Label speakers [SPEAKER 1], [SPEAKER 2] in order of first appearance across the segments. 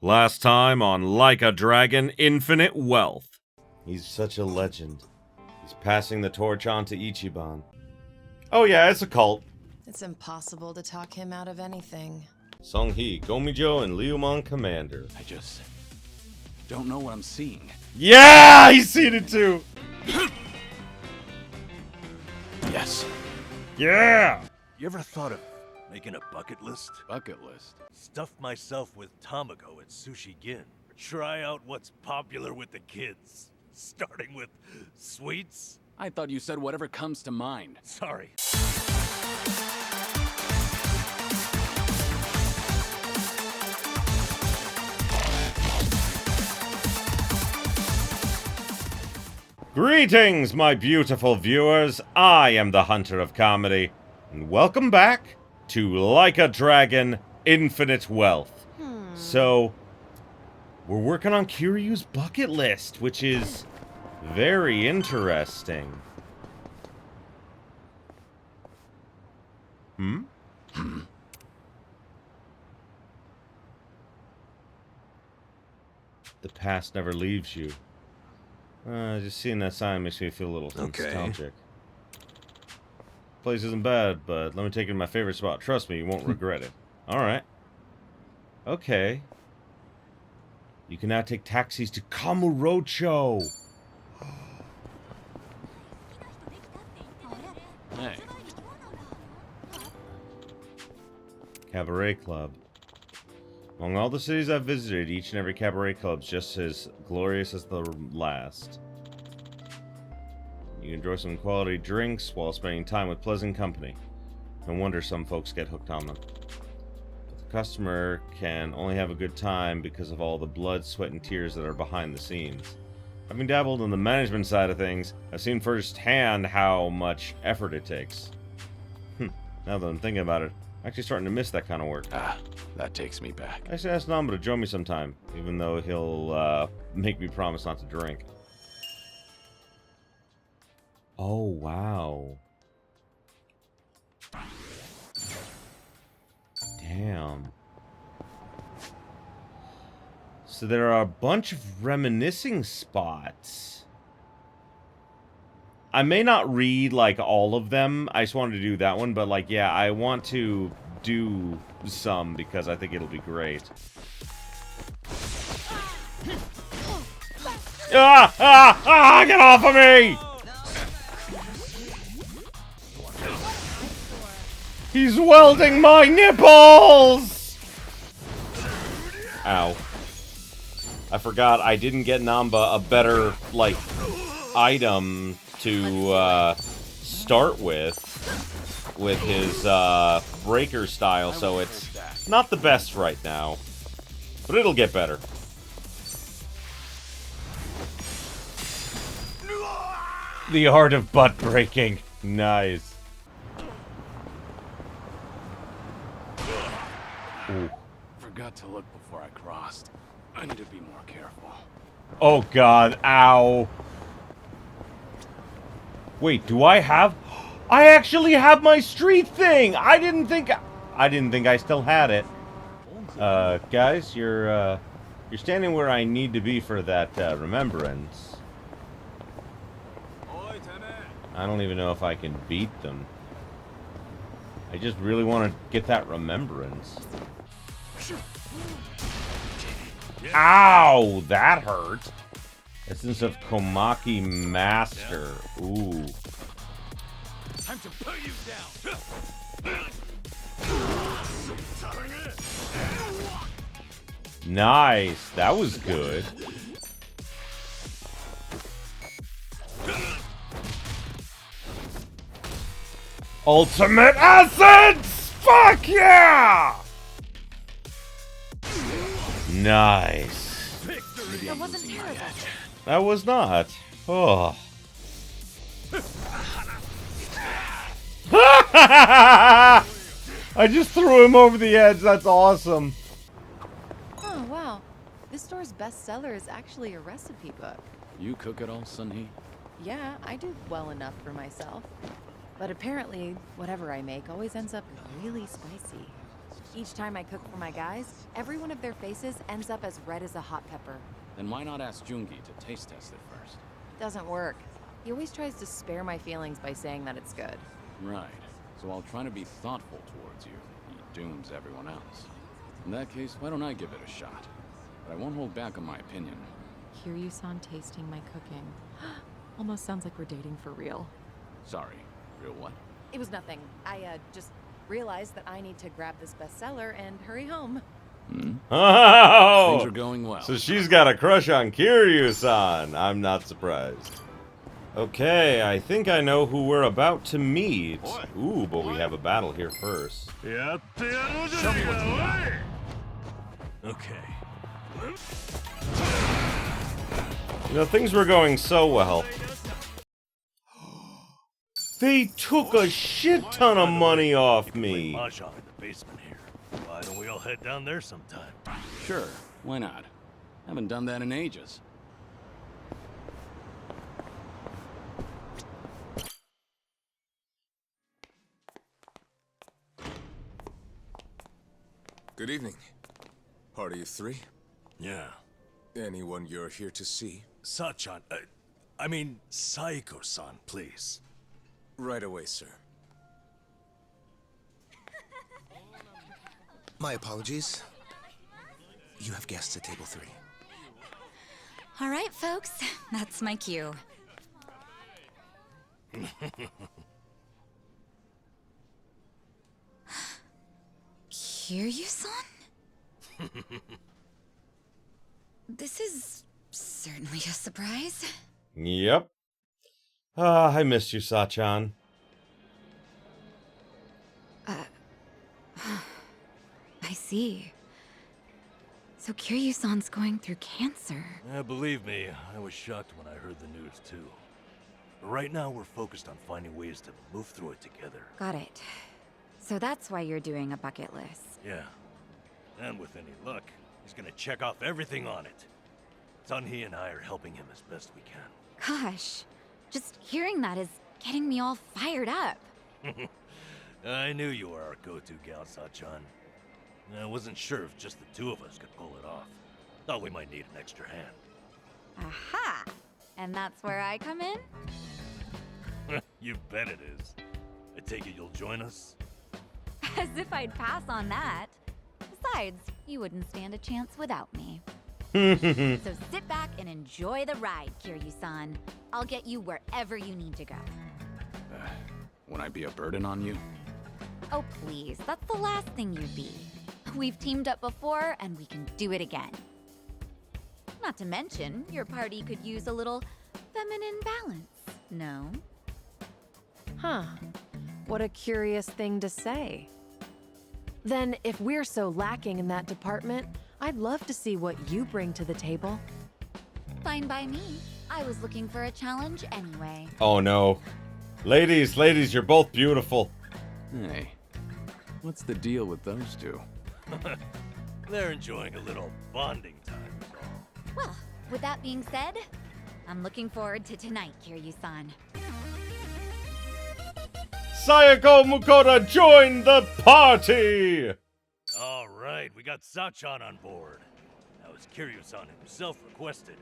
[SPEAKER 1] Last time on Like a Dragon, Infinite Wealth. He's such a legend. He's passing the torch on to Ichiban. Oh yeah, it's a cult.
[SPEAKER 2] It's impossible to talk him out of anything.
[SPEAKER 1] Songhee, Gomijo, and Liumon Commander.
[SPEAKER 3] I just don't know what I'm seeing.
[SPEAKER 1] Yeah, he's seen it too.
[SPEAKER 3] Yes.
[SPEAKER 1] Yeah.
[SPEAKER 4] You ever thought of making a bucket list?
[SPEAKER 3] Bucket list.
[SPEAKER 4] Stuff myself with Tamago at Sushi Gin. Try out what's popular with the kids. Starting with sweets?
[SPEAKER 3] I thought you said whatever comes to mind.
[SPEAKER 4] Sorry.
[SPEAKER 1] Greetings, my beautiful viewers. I am the Hunter of Comedy, and welcome back to Like a Dragon, Infinite Wealth. So, we're working on Kiryu's bucket list, which is very interesting. The past never leaves you. Just seeing that sign makes me feel a little nostalgic. Place isn't bad, but let me take you to my favorite spot. Trust me, you won't regret it. Alright. Okay. You can now take taxis to Kamurocho.
[SPEAKER 3] Hey.
[SPEAKER 1] Cabaret Club. Among all the cities I've visited, each and every cabaret club's just as glorious as the last. You can enjoy some quality drinks while spending time with pleasant company. No wonder some folks get hooked on them. But the customer can only have a good time because of all the blood, sweat, and tears that are behind the scenes. Having dabbled in the management side of things, I've seen firsthand how much effort it takes. Now that I'm thinking about it, I'm actually starting to miss that kind of work.
[SPEAKER 3] That takes me back.
[SPEAKER 1] I should ask Namba to join me sometime, even though he'll make me promise not to drink. Oh, wow. Damn. So there are a bunch of reminiscing spots. I may not read, like, all of them. I just wanted to do that one, but, like, yeah, I want to do some because I think it'll be great. Get off of me! He's welding my nipples! Ow. I forgot I didn't get Namba a better, like, item to start with his breaker style, so it's not the best right now, but it'll get better. The art of butt breaking. Nice. Ooh.
[SPEAKER 3] Forgot to look before I crossed. I need to be more careful.
[SPEAKER 1] Oh god, ow. Wait, do I have... I actually have my street thing! I didn't think I still had it. Guys, you're standing where I need to be for that, remembrance. I don't even know if I can beat them. I just really want to get that remembrance. Ow! That hurt! Essence of Komaki Master. Ooh.
[SPEAKER 4] Time to put you down.
[SPEAKER 1] Nice. That was good. Ultimate Essence! Fuck yeah! Nice.
[SPEAKER 2] That wasn't terrible.
[SPEAKER 1] That was not. Oh. I just threw him over the edge. That's awesome.
[SPEAKER 2] Oh, wow. This store's bestseller is actually a recipe book.
[SPEAKER 3] You cook it all, Sunhee?
[SPEAKER 2] Yeah, I do well enough for myself. But apparently, whatever I make always ends up really spicy. Each time I cook for my guys, every one of their faces ends up as red as a hot pepper.
[SPEAKER 3] Then why not ask Jungi to taste test it first?
[SPEAKER 2] Doesn't work. He always tries to spare my feelings by saying that it's good.
[SPEAKER 3] Right. So I'll try to be thoughtful towards you. He dooms everyone else. In that case, why don't I give it a shot? But I won't hold back on my opinion.
[SPEAKER 2] Kiryu-san tasting my cooking. Almost sounds like we're dating for real.
[SPEAKER 3] Sorry. Real what?
[SPEAKER 2] It was nothing. I just realized that I need to grab this bestseller and hurry home.
[SPEAKER 3] Hmm?
[SPEAKER 1] Oh!
[SPEAKER 3] Things are going well.
[SPEAKER 1] So she's got a crush on Kiryu-san. I'm not surprised. Okay, I think I know who we're about to meet. Ooh, but we have a battle here first.
[SPEAKER 4] Show me what you got. Okay.
[SPEAKER 1] You know, things were going so well. They took a shit ton of money off me.
[SPEAKER 4] Mahjong in the basement here. Why don't we all head down there sometime?
[SPEAKER 3] Sure. Why not? Haven't done that in ages.
[SPEAKER 5] Good evening. Party of three?
[SPEAKER 4] Yeah.
[SPEAKER 5] Anyone you're here to see?
[SPEAKER 4] Sachan, I mean, Saiko-san, please.
[SPEAKER 5] Right away, sir. My apologies. You have guests at table 3.
[SPEAKER 6] All right, folks. That's my cue. Kiryu-san? This is certainly a surprise.
[SPEAKER 1] Yep. Ah, I missed you, Sachan.
[SPEAKER 6] I see. So Kiryu-san's going through cancer.
[SPEAKER 4] Yeah, believe me, I was shocked when I heard the news too. But right now we're focused on finding ways to move through it together.
[SPEAKER 6] Got it. So that's why you're doing a bucket list.
[SPEAKER 4] Yeah. And with any luck, he's gonna check off everything on it. Sunhee and I are helping him as best we can.
[SPEAKER 6] Gosh, just hearing that is getting me all fired up.
[SPEAKER 4] I knew you were our go-to gal, Sachan. I wasn't sure if just the two of us could pull it off. Thought we might need an extra hand.
[SPEAKER 6] Aha! And that's where I come in?
[SPEAKER 4] You bet it is. I take it you'll join us?
[SPEAKER 6] As if I'd pass on that. Besides, you wouldn't stand a chance without me. So sit back and enjoy the ride, Kiryu-san. I'll get you wherever you need to go.
[SPEAKER 3] Won't I be a burden on you?
[SPEAKER 6] Oh, please, that's the last thing you'd be. We've teamed up before, and we can do it again. Not to mention, your party could use a little feminine balance, no?
[SPEAKER 2] Huh. What a curious thing to say. Then, if we're so lacking in that department, I'd love to see what you bring to the table.
[SPEAKER 6] Fine by me. I was looking for a challenge anyway.
[SPEAKER 1] Oh no. Ladies, you're both beautiful.
[SPEAKER 3] Hey, what's the deal with those two?
[SPEAKER 4] They're enjoying a little bonding time, is all.
[SPEAKER 6] Well, with that being said, I'm looking forward to tonight, Kiryu-san.
[SPEAKER 1] Sayako Mukoda joined the party!
[SPEAKER 4] All right, we got Sachan on board. Now, as Kiryu-san himself requested,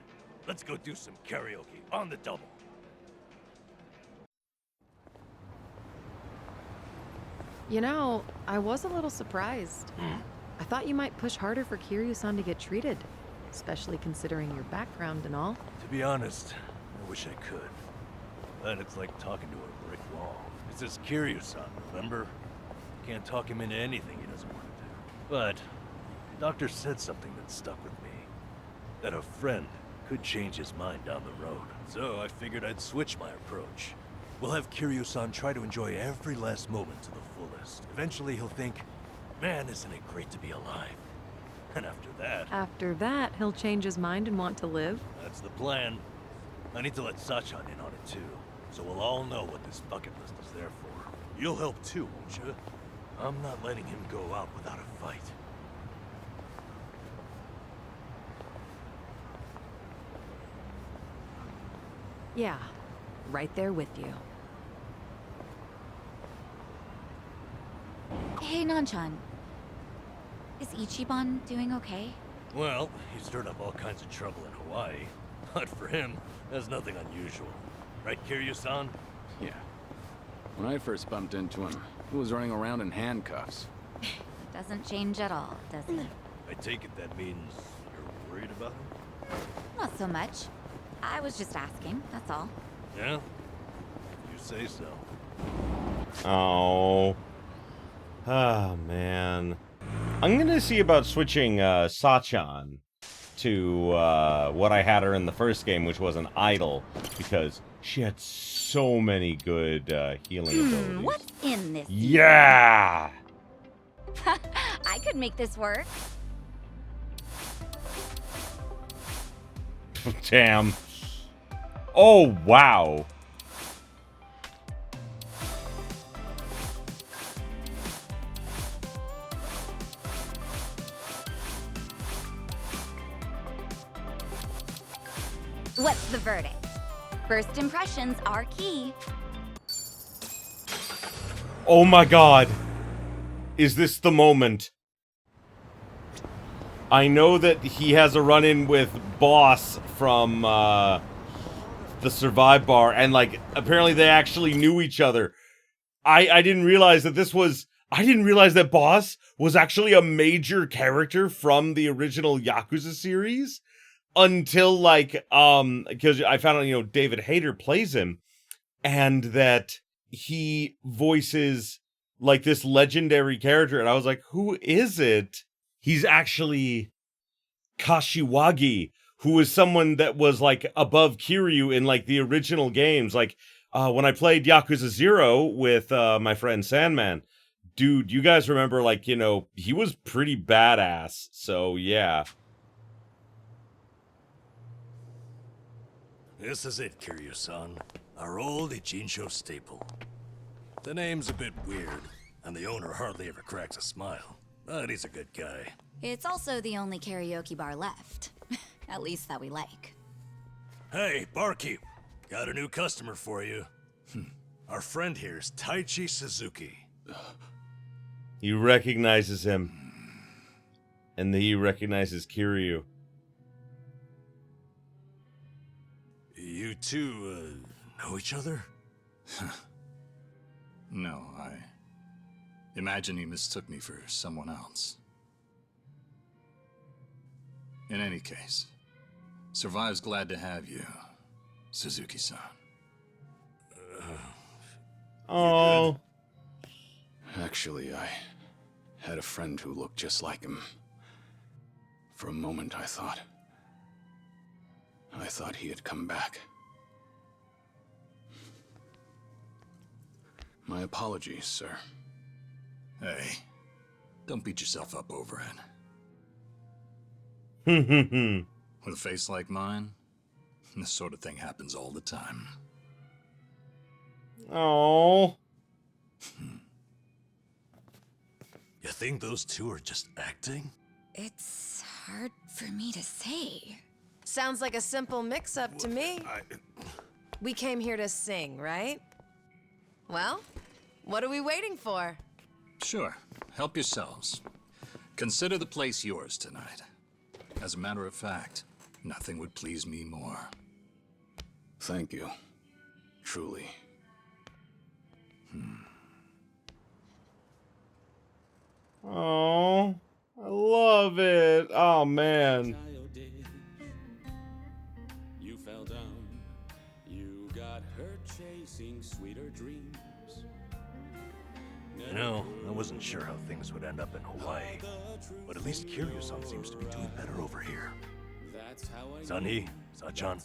[SPEAKER 4] let's go do some karaoke on the double.
[SPEAKER 2] You know, I was a little surprised. I thought you might push harder for Kiryu-san to get treated, especially considering your background and all.
[SPEAKER 4] To be honest, I wish I could. But it's like talking to a brick wall. It's this Kiryu-san, remember? Can't talk him into anything he doesn't want to do. But, the doctor said something that stuck with me. That a friend could change his mind down the road. So I figured I'd switch my approach. We'll have Kiryu-san try to enjoy every last moment to the fullest. Eventually he'll think, man, isn't it great to be alive? And after that...
[SPEAKER 2] After that, he'll change his mind and want to live?
[SPEAKER 4] That's the plan. I need to let Sachan in on it too, so we'll all know what this bucket list is there for. You'll help too, won't you? I'm not letting him go out without a fight.
[SPEAKER 2] Yeah, right there with you.
[SPEAKER 6] Hey, Nanchan. Is Ichiban doing okay?
[SPEAKER 4] Well, he stirred up all kinds of trouble in Hawaii. But for him, that's nothing unusual. Right, Kiryu-san?
[SPEAKER 3] Yeah. When I first bumped into him, he was running around in handcuffs.
[SPEAKER 6] Doesn't change at all, does he?
[SPEAKER 4] I take it that means you're worried about him?
[SPEAKER 6] Not so much. I was just asking, that's all.
[SPEAKER 4] Yeah? You say so.
[SPEAKER 1] Oh. Ah, man. I'm gonna see about switching Sachan to what I had her in the first game, which was an idol, because she had so many good healing abilities.
[SPEAKER 6] What's in this?
[SPEAKER 1] Yeah!
[SPEAKER 6] I could make this work.
[SPEAKER 1] Damn. Oh, wow.
[SPEAKER 6] What's the verdict? First impressions are key.
[SPEAKER 1] Oh my god. Is this the moment? I know that he has a run-in with Boss from the Survive bar, and like apparently they actually knew each other. I didn't realize that this was I didn't realize that Boss was actually a major character from the original Yakuza series until like because I found out, you know, David Hayter plays him, and that he voices like this legendary character, and I was like, who is it? He's actually Kashiwagi, who was someone that was like above Kiryu in like the original games. Like when I played Yakuza 0 with my friend Sandman, dude, you guys remember, like, you know, he was pretty badass. So yeah.
[SPEAKER 4] This is it, Kiryu-san. Our old Ichinsho staple. The name's a bit weird, and the owner hardly ever cracks a smile. But he's a good guy.
[SPEAKER 6] It's also the only karaoke bar left. At least that we like.
[SPEAKER 4] Hey, barkeep. Got a new customer for you. Our friend here's Taichi Suzuki.
[SPEAKER 1] He recognizes him. And he recognizes Kiryu.
[SPEAKER 4] You two, know each other?
[SPEAKER 7] No, I imagine he mistook me for someone else. In any case, Survive's glad to have you, Suzuki-san.
[SPEAKER 1] Oh.
[SPEAKER 8] Actually, I had a friend who looked just like him. For a moment, I thought he had come back. My apologies, sir.
[SPEAKER 7] Hey, don't beat yourself up over it. With a face like mine, this sort of thing happens all the time.
[SPEAKER 1] Oh.
[SPEAKER 4] You think those two are just acting?
[SPEAKER 6] It's hard for me to say.
[SPEAKER 2] Sounds like a simple mix-up to me. We came here to sing, right? Well, what are we waiting for?
[SPEAKER 7] Sure, help yourselves. Consider the place yours tonight. As a matter of fact, nothing would please me more.
[SPEAKER 8] Thank you. Truly.
[SPEAKER 1] Oh. I love it. Oh, man.
[SPEAKER 9] You fell down. You got hurt chasing sweeter dreams.
[SPEAKER 4] You know, I wasn't sure how things would end up in Hawaii. But at least Kiryu-san seems to be doing better over here. Sunny, Sachan,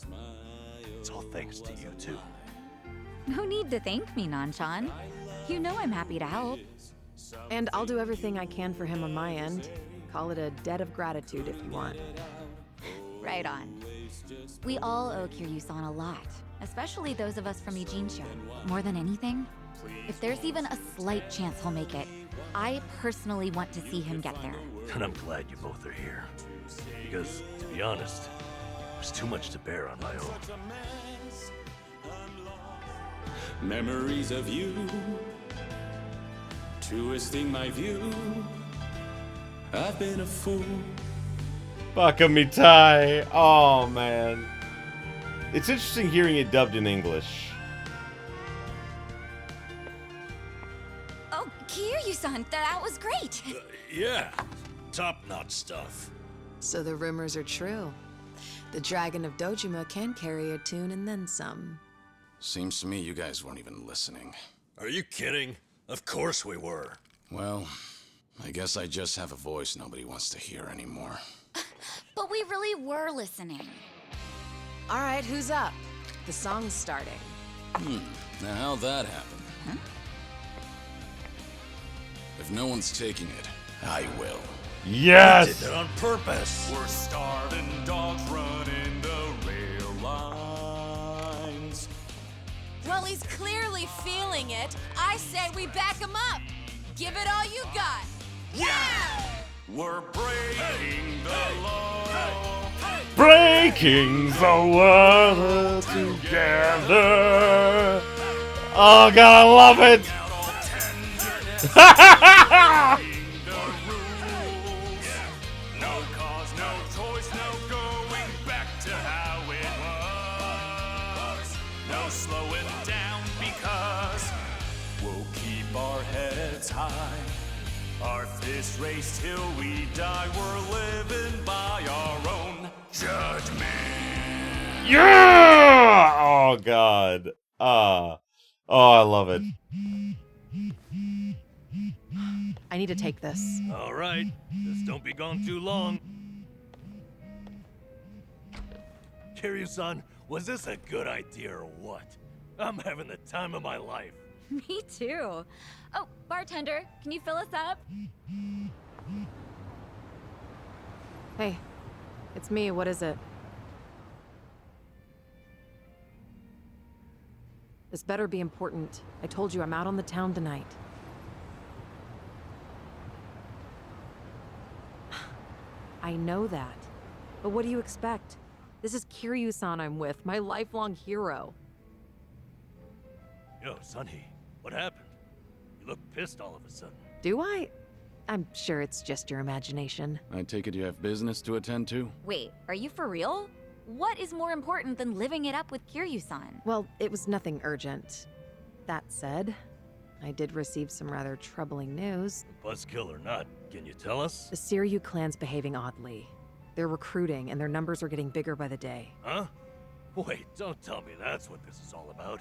[SPEAKER 4] it's all thanks to you two.
[SPEAKER 6] No need to thank me, Nanchan. You know I'm happy to help.
[SPEAKER 2] And I'll do everything I can for him on my end. Call it a debt of gratitude if you want.
[SPEAKER 6] Right on. We all owe Kiryu-san a lot, especially those of us from Ijinsho. More than anything, if there's even a slight chance he'll make it, I personally want to see him get there.
[SPEAKER 4] And I'm glad you both are here. Because, to be honest, there's too much to bear on my own.
[SPEAKER 9] Memories of you, twisting my view. I've been a fool.
[SPEAKER 1] Bakamitai. Oh, man. It's interesting hearing it dubbed in English.
[SPEAKER 6] Oh, Kiryu-san, that was great.
[SPEAKER 4] Yeah, top-notch stuff.
[SPEAKER 2] So the rumors are true. The Dragon of Dojima can carry a tune and then some.
[SPEAKER 8] Seems to me you guys weren't even listening.
[SPEAKER 4] Are you kidding? Of course we were.
[SPEAKER 8] Well, I guess I just have a voice nobody wants to hear anymore.
[SPEAKER 6] But we really were listening.
[SPEAKER 2] All right, who's up? The song's starting.
[SPEAKER 8] Now how'd that happen?
[SPEAKER 6] Huh?
[SPEAKER 8] If no one's taking it, I will.
[SPEAKER 1] Yes!
[SPEAKER 4] Did that on purpose.
[SPEAKER 9] We're starving dogs running the rail lines.
[SPEAKER 10] Well, he's clearly feeling it. I say we back him up. Give it all you got. Yeah!
[SPEAKER 9] We're breaking the law.
[SPEAKER 1] Breaking the world together. Oh, God, I love it!
[SPEAKER 9] No cause, no choice, no going back to how it was. No slowing down because we'll keep our heads high. Our fists raised till we die. We're living by our own judgment.
[SPEAKER 1] Yeah! Oh, God. Oh, I love it.
[SPEAKER 2] I need to take this.
[SPEAKER 4] All right, just don't be gone too long. Kiryu-san, was this a good idea or what? I'm having the time of my life.
[SPEAKER 6] Me too. Oh, bartender, can you fill us up?
[SPEAKER 2] Hey, it's me. What is it? This better be important. I told you I'm out on the town tonight. I know that. But what do you expect? This is Kiryu-san I'm with, my lifelong hero.
[SPEAKER 4] Yo, Sunny, what happened? You look pissed all of a sudden.
[SPEAKER 2] Do I? I'm sure it's just your imagination.
[SPEAKER 8] I take it you have business to attend to?
[SPEAKER 6] Wait, are you for real? What is more important than living it up with Kiryu-san?
[SPEAKER 2] Well, it was nothing urgent. That said, I did receive some rather troubling news.
[SPEAKER 4] Buzzkill or not, can you tell us?
[SPEAKER 2] The Seiryuu Clan's behaving oddly. They're recruiting, and their numbers are getting bigger by the day.
[SPEAKER 4] Huh? Wait, don't tell me that's what this is all about.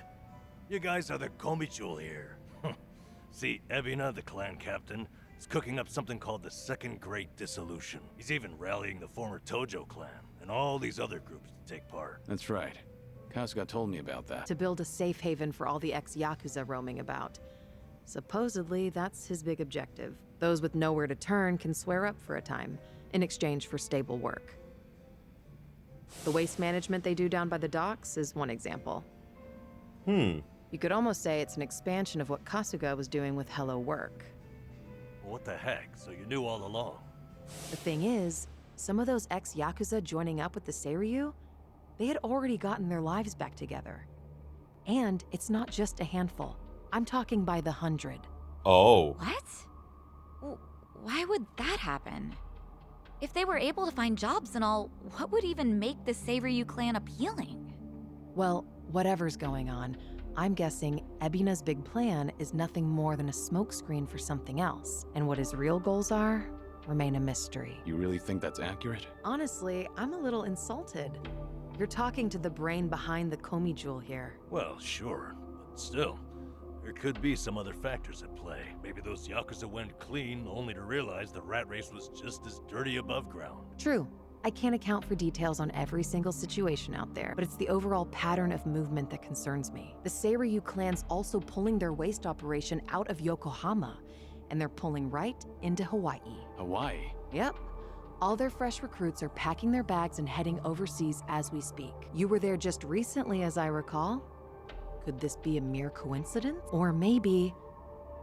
[SPEAKER 4] You guys are the Komichul here. See, Ebina, the clan captain, is cooking up something called the Second Great Dissolution. He's even rallying the former Tojo clan and all these other groups to take part.
[SPEAKER 8] That's right. Kasuga told me about that.
[SPEAKER 2] To build a safe haven for all the ex-Yakuza roaming about. Supposedly, that's his big objective. Those with nowhere to turn can swear up for a time, in exchange for stable work. The waste management they do down by the docks is one example. You could almost say it's an expansion of what Kasuga was doing with Hello Work.
[SPEAKER 4] What the heck? So you knew all along?
[SPEAKER 2] The thing is, some of those ex-Yakuza joining up with the Seiryuu, they had already gotten their lives back together. And it's not just a handful. I'm talking by the 100.
[SPEAKER 1] Oh.
[SPEAKER 6] What? Why would that happen? If they were able to find jobs and all, what would even make the Seiryuu clan appealing?
[SPEAKER 2] Well, whatever's going on, I'm guessing Ebina's big plan is nothing more than a smokescreen for something else. And what his real goals are remain a mystery.
[SPEAKER 8] You really think that's accurate?
[SPEAKER 2] Honestly, I'm a little insulted. You're talking to the brain behind the Komi here.
[SPEAKER 4] Well, sure, but still, there could be some other factors at play. Maybe those Yakuza went clean only to realize the rat race was just as dirty above ground.
[SPEAKER 2] True. I can't account for details on every single situation out there, but it's the overall pattern of movement that concerns me. The Seiryuu clan's also pulling their waste operation out of Yokohama, and they're pulling right into Hawaii.
[SPEAKER 8] Hawaii?
[SPEAKER 2] Yep. All their fresh recruits are packing their bags and heading overseas as we speak. You were there just recently, as I recall. Could this be a mere coincidence? Or maybe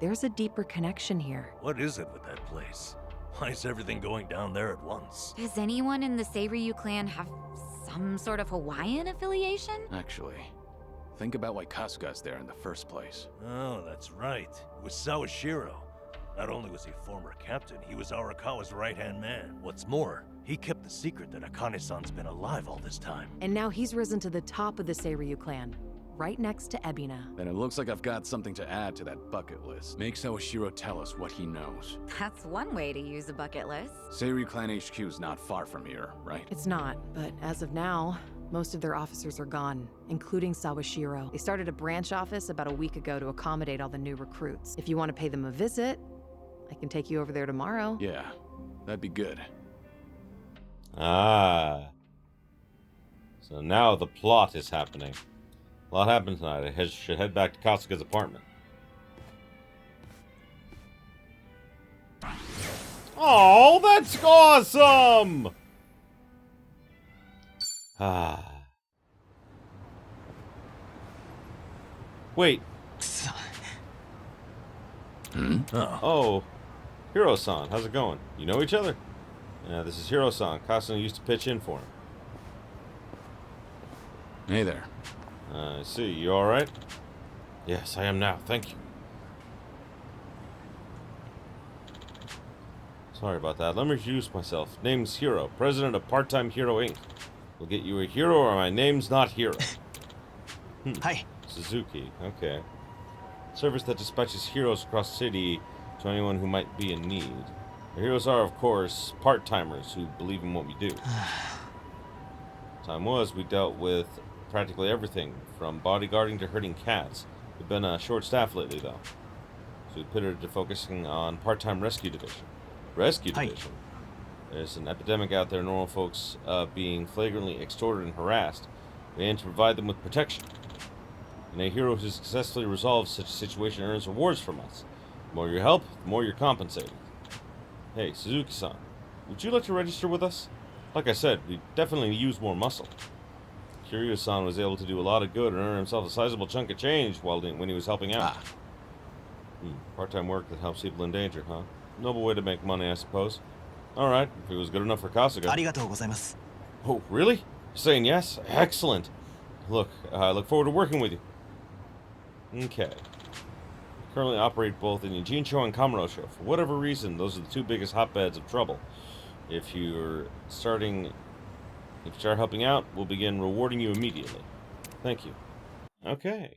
[SPEAKER 2] there's a deeper connection here.
[SPEAKER 4] What is it with that place? Why is everything going down there at once?
[SPEAKER 6] Does anyone in the Seiryuu clan have some sort of Hawaiian affiliation?
[SPEAKER 8] Actually, think about why Kasuga's there in the first place.
[SPEAKER 4] Oh, that's right. It was Sawashiro. Not only was he former captain, he was Arakawa's right-hand man. What's more, he kept the secret that Akane-san's been alive all this time.
[SPEAKER 2] And now he's risen to the top of the Seiryuu Clan, right next to Ebina.
[SPEAKER 3] Then it looks like I've got something to add to that bucket list. Make Sawashiro tell us what he knows.
[SPEAKER 6] That's one way to use a bucket list.
[SPEAKER 3] Seiryuu Clan HQ is not far from here, right?
[SPEAKER 2] It's not, but as of now, most of their officers are gone, including Sawashiro. They started a branch office about a week ago to accommodate all the new recruits. If you want to pay them a visit, I can take you over there tomorrow.
[SPEAKER 3] Yeah, that'd be good.
[SPEAKER 1] Ah. So now the plot is happening. A lot happened tonight. I should head back to Kasuga's apartment. Oh, that's awesome! Ah. Wait. Oh. Hiro-san, how's it going? You know each other? Yeah, this is Hiro-san. Kasuga used to pitch in for him.
[SPEAKER 3] Hey there.
[SPEAKER 1] I see. You alright? Yes, I am now. Thank you. Sorry about that. Let me introduce myself. Name's Hiro, president of Part-Time Hero Inc. We'll get you a hero or my name's not Hiro.
[SPEAKER 5] Hi.
[SPEAKER 1] Suzuki. Okay. Service that dispatches heroes across the city to anyone who might be in need. The heroes are, of course, part-timers who believe in what we do. Time was, we dealt with practically everything, from bodyguarding to herding cats. We've been short-staffed lately, though. So we pivoted to focusing on part-time rescue division. Rescue division? There's an epidemic out there, normal folks being flagrantly extorted and harassed. We aim to provide them with protection. And a hero who successfully resolves such a situation earns rewards from us. The more you help, the more you're compensated. Hey, Suzuki-san, would you like to register with us? Like I said, we definitely use more muscle. Kiryu-san was able to do a lot of good and earn himself a sizable chunk of change when he was helping out. Part-time work that helps people in danger, huh? Noble way to make money, I suppose. Alright, if it was good enough for Kasuga. Oh, really? You're saying yes? Excellent. Look, I look forward to working with you. Okay. Currently operate both in Yujincho and Kamurocho. For whatever reason, those are the two biggest hotbeds of trouble. If you start helping out, we'll begin rewarding you immediately. Thank you. Okay.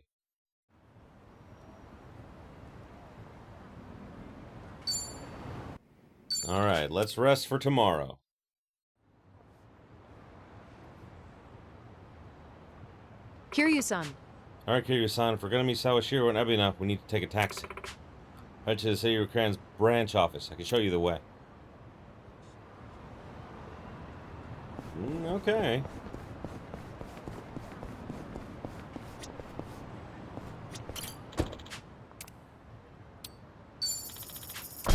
[SPEAKER 1] Alright, let's rest for tomorrow.
[SPEAKER 2] Kiryu-san.
[SPEAKER 1] Alright, Kiryu-san, if we're gonna meet Sawashiro and Ebina, we need to take a taxi. Head to the Seiryuu Clan's branch office. I can show you the way. Okay.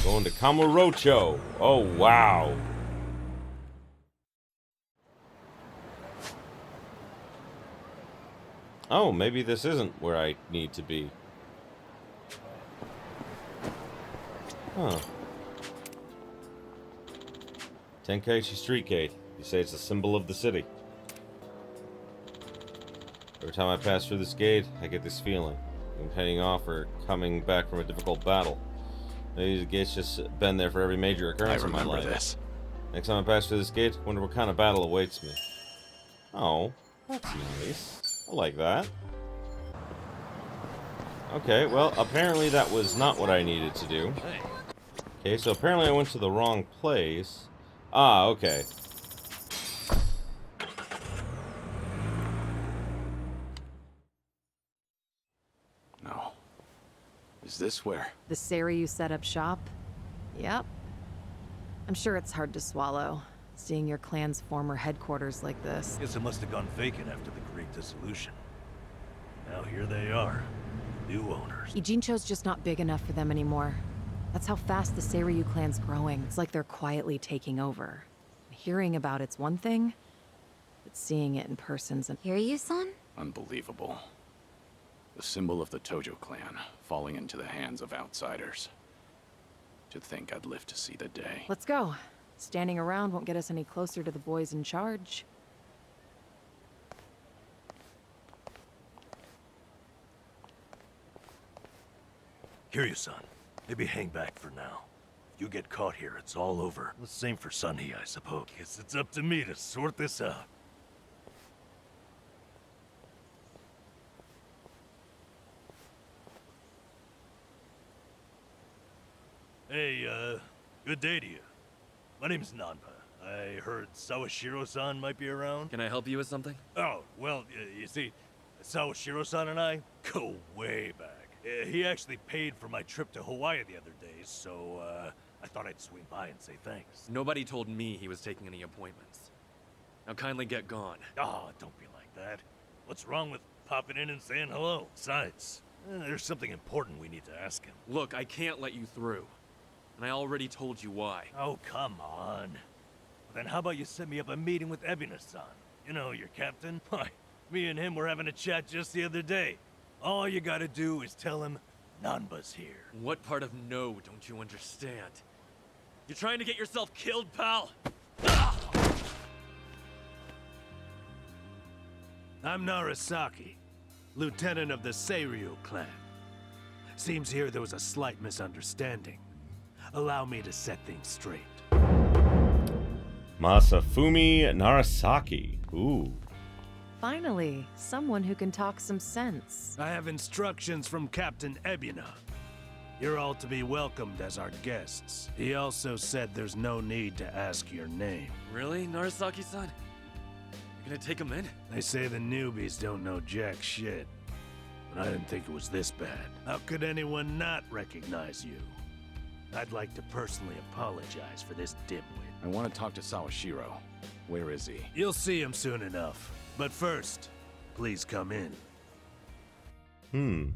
[SPEAKER 1] Going to Kamurocho. Oh, wow. Oh, maybe this isn't where I need to be. Huh. Tenkaichi Street Gate. You say it's a symbol of the city. Every time I pass through this gate, I get this feeling. I'm heading off or coming back from a difficult battle. Maybe the gate's just been there for every major occurrence in my life.
[SPEAKER 3] This.
[SPEAKER 1] Next time I pass through this gate, wonder what kind of battle awaits me. Oh, that's nice. I like that. Okay, well, apparently that was not what I needed to do. Okay, so apparently I went to the wrong place. Ah, okay.
[SPEAKER 3] No. Is this where?
[SPEAKER 2] The Seiryuu set up shop? Yep. I'm sure it's hard to swallow, seeing your clan's former headquarters like this.
[SPEAKER 4] Guess it must have gone vacant after the Great Dissolution. Now here they are, new owners.
[SPEAKER 2] Ijincho's just not big enough for them anymore. That's how fast the Seiryuu clan's growing. It's like they're quietly taking over. Hearing about it's one thing, but seeing it in person's an—
[SPEAKER 6] Kiryu-san?
[SPEAKER 3] Unbelievable. The symbol of the Tojo clan, falling into the hands of outsiders. To think I'd live to see the day.
[SPEAKER 2] Let's go. Standing around won't get us any closer to the boys in charge.
[SPEAKER 4] Kiryu-san, Maybe hang back for now. If you get caught here, it's all over. The same for Sunny, I suppose. Guess it's up to me to sort this out. Hey, good day to you. My name's Nanba. I heard Sawashiro-san might be around.
[SPEAKER 11] Can I help you with something?
[SPEAKER 4] Oh, well, you see, Sawashiro-san and I go way back. He actually paid for my trip to Hawaii the other day, so, I thought I'd swing by and say thanks.
[SPEAKER 11] Nobody told me he was taking any appointments. Now kindly get gone.
[SPEAKER 4] Oh, don't be like that. What's wrong with popping in and saying hello? Besides, there's something important we need to ask him.
[SPEAKER 11] Look, I can't let you through. And I already told you why.
[SPEAKER 4] Oh, come on. Then how about you set me up a meeting with Ebina-san? You know, your captain? Why, me and him were having a chat just the other day. All you gotta do is tell him Nanba's here.
[SPEAKER 11] What part of no don't you understand? You're trying to get yourself killed, pal?
[SPEAKER 12] I'm Narasaki, lieutenant of the Seiryuu Clan. Seems here there was a slight misunderstanding. Allow me to set things straight.
[SPEAKER 1] Masafumi Narasaki. Ooh.
[SPEAKER 2] Finally, someone who can talk some sense.
[SPEAKER 12] I have instructions from Captain Ebina. You're all to be welcomed as our guests. He also said there's no need to ask your name.
[SPEAKER 11] Really, Narasaki-san? You gonna take him in?
[SPEAKER 12] They say the newbies don't know jack shit. But I didn't think it was this bad. How could anyone not recognize you? I'd like to personally apologize for this dimwit.
[SPEAKER 8] I want to talk to Sawashiro. Where is he?
[SPEAKER 12] You'll see him soon enough. But first, please come in.
[SPEAKER 8] No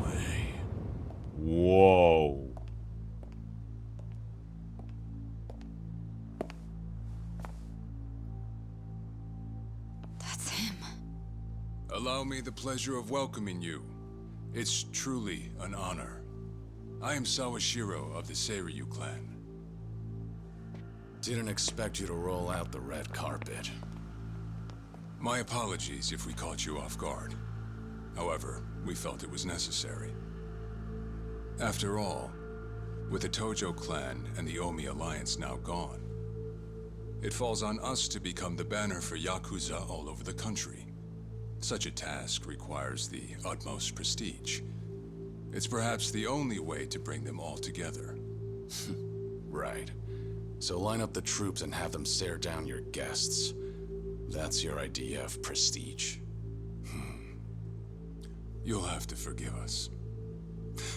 [SPEAKER 8] way.
[SPEAKER 1] Whoa.
[SPEAKER 6] That's him.
[SPEAKER 13] Allow me the pleasure of welcoming you. It's truly an honor. I am Sawashiro of the Seiryuu Clan.
[SPEAKER 8] Didn't expect you to roll out the red carpet.
[SPEAKER 13] My apologies if we caught you off guard. However, we felt it was necessary. After all, with the Tojo clan and the Omi alliance now gone, it falls on us to become the banner for Yakuza all over the country. Such a task requires the utmost prestige. It's perhaps the only way to bring them all together.
[SPEAKER 8] Right. So line up the troops and have them stare down your guests. That's your idea of prestige.
[SPEAKER 13] You'll have to forgive us.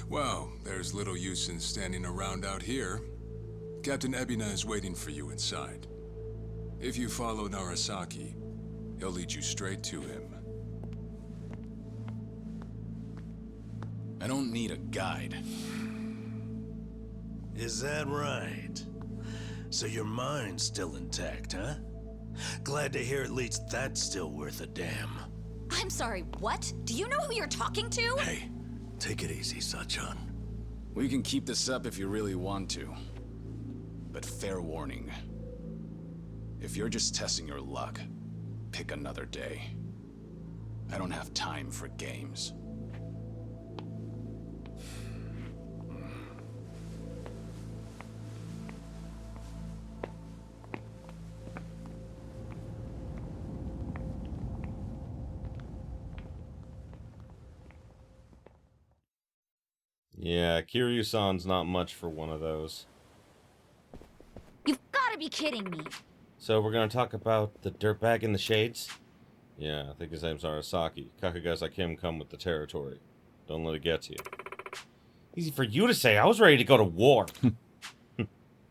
[SPEAKER 13] Well, there's little use in standing around out here. Captain Ebina is waiting for you inside. If you follow Narasaki, he'll lead you straight to him.
[SPEAKER 8] I don't need a guide.
[SPEAKER 12] Is that right? So your mind's still intact, huh? Glad to hear at least that's still worth a damn.
[SPEAKER 6] I'm sorry, what? Do you know who you're talking to?
[SPEAKER 12] Hey, take it easy, Sachan.
[SPEAKER 8] We can keep this up if you really want to. But fair warning. If you're just testing your luck, pick another day. I don't have time for games.
[SPEAKER 1] Yeah, Kiryu-san's not much for one of those.
[SPEAKER 6] You've gotta be kidding me.
[SPEAKER 1] So we're gonna talk about the dirtbag in the shades? Yeah, I think his name's Arasaki. Kakugas like him come with the territory. Don't let it get to you. Easy for you to say. I was ready to go to war.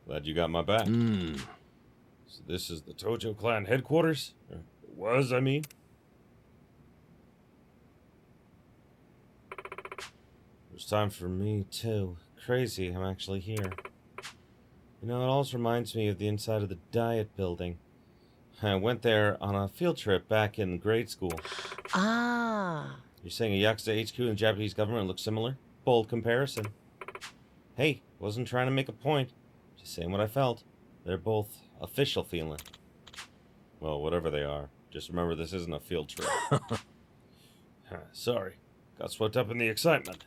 [SPEAKER 1] Glad you got my back. So this is the Tojo clan headquarters? Or it was, I mean. It's time for me, too. Crazy, I'm actually here. You know, it always reminds me of the inside of the Diet building. I went there on a field trip back in grade school.
[SPEAKER 2] Ah.
[SPEAKER 1] You're saying a Yakuza HQ and the Japanese government look similar? Bold comparison. Hey, wasn't trying to make a point. Just saying what I felt. They're both official feeling. Well, whatever they are. Just remember this isn't a field trip. Sorry. Got swept up in the excitement.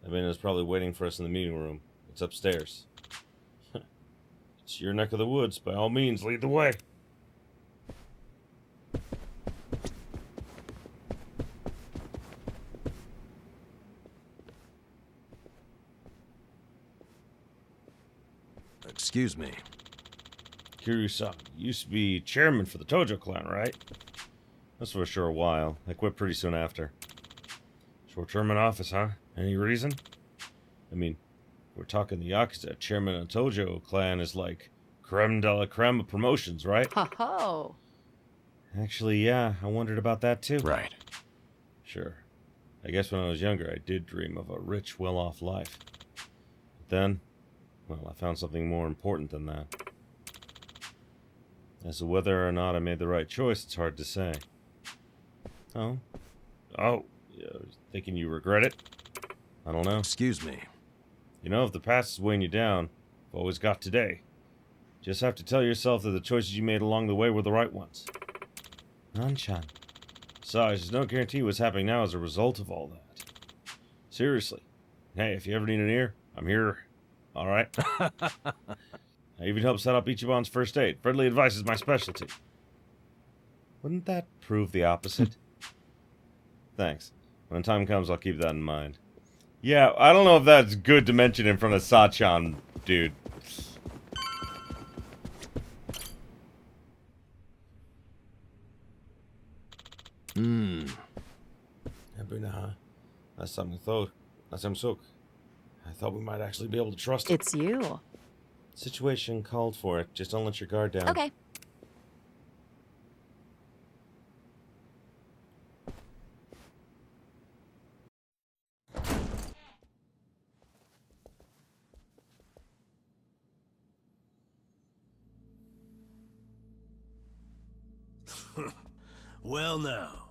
[SPEAKER 1] Amina's probably waiting for us in the meeting room. It's upstairs. It's your neck of the woods. By all means, lead the way.
[SPEAKER 4] Excuse me.
[SPEAKER 1] Kiryu-san, you used to be chairman for the Tojo Clan, right? That's for sure a while. I quit pretty soon after. Short-term in office, huh? Any reason? I mean, we're talking the Yakuza. Chairman of Tojo Clan is like creme de la creme of promotions, right?
[SPEAKER 2] Ho ho!
[SPEAKER 1] Actually, yeah, I wondered about that too.
[SPEAKER 8] Right.
[SPEAKER 1] Sure. I guess when I was younger, I did dream of a rich, well-off life. But then, well, I found something more important than that. As to whether or not I made the right choice, it's hard to say. Oh? Oh, thinking you regret it? I don't know.
[SPEAKER 4] Excuse me.
[SPEAKER 1] You know, if the past is weighing you down, you've always got today. Just have to tell yourself that the choices you made along the way were the right ones. Nanchan. Besides, there's no guarantee what's happening now as a result of all that. Seriously. Hey, if you ever need an ear, I'm here. Alright? I even helped set up Ichiban's first aid. Friendly advice is my specialty. Wouldn't that prove the opposite? Thanks. When the time comes, I'll keep that in mind. Yeah, I don't know if that's good to mention in front of Sachan, dude. That's something thought. That's some I thought we might actually be able to trust him.
[SPEAKER 2] It's you.
[SPEAKER 1] Situation called for it. Just don't let your guard down.
[SPEAKER 6] Okay.
[SPEAKER 12] Well now,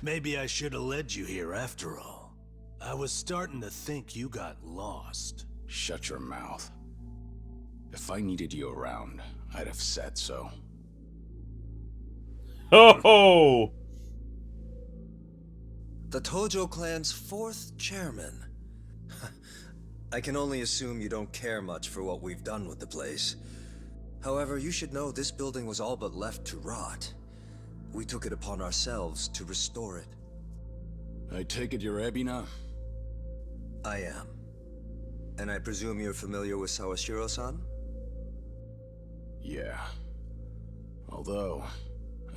[SPEAKER 12] maybe I should have led you here after all. I was starting to think you got lost.
[SPEAKER 8] Shut your mouth. If I needed you around, I'd have said so.
[SPEAKER 1] Ho ho!
[SPEAKER 5] The Tojo Clan's 4th chairman. I can only assume you don't care much for what we've done with the place. However, you should know this building was all but left to rot. We took it upon ourselves to restore it.
[SPEAKER 8] I take it you're Ebina?
[SPEAKER 5] I am. And I presume you're familiar with Sawashiro-san?
[SPEAKER 8] Yeah. Although,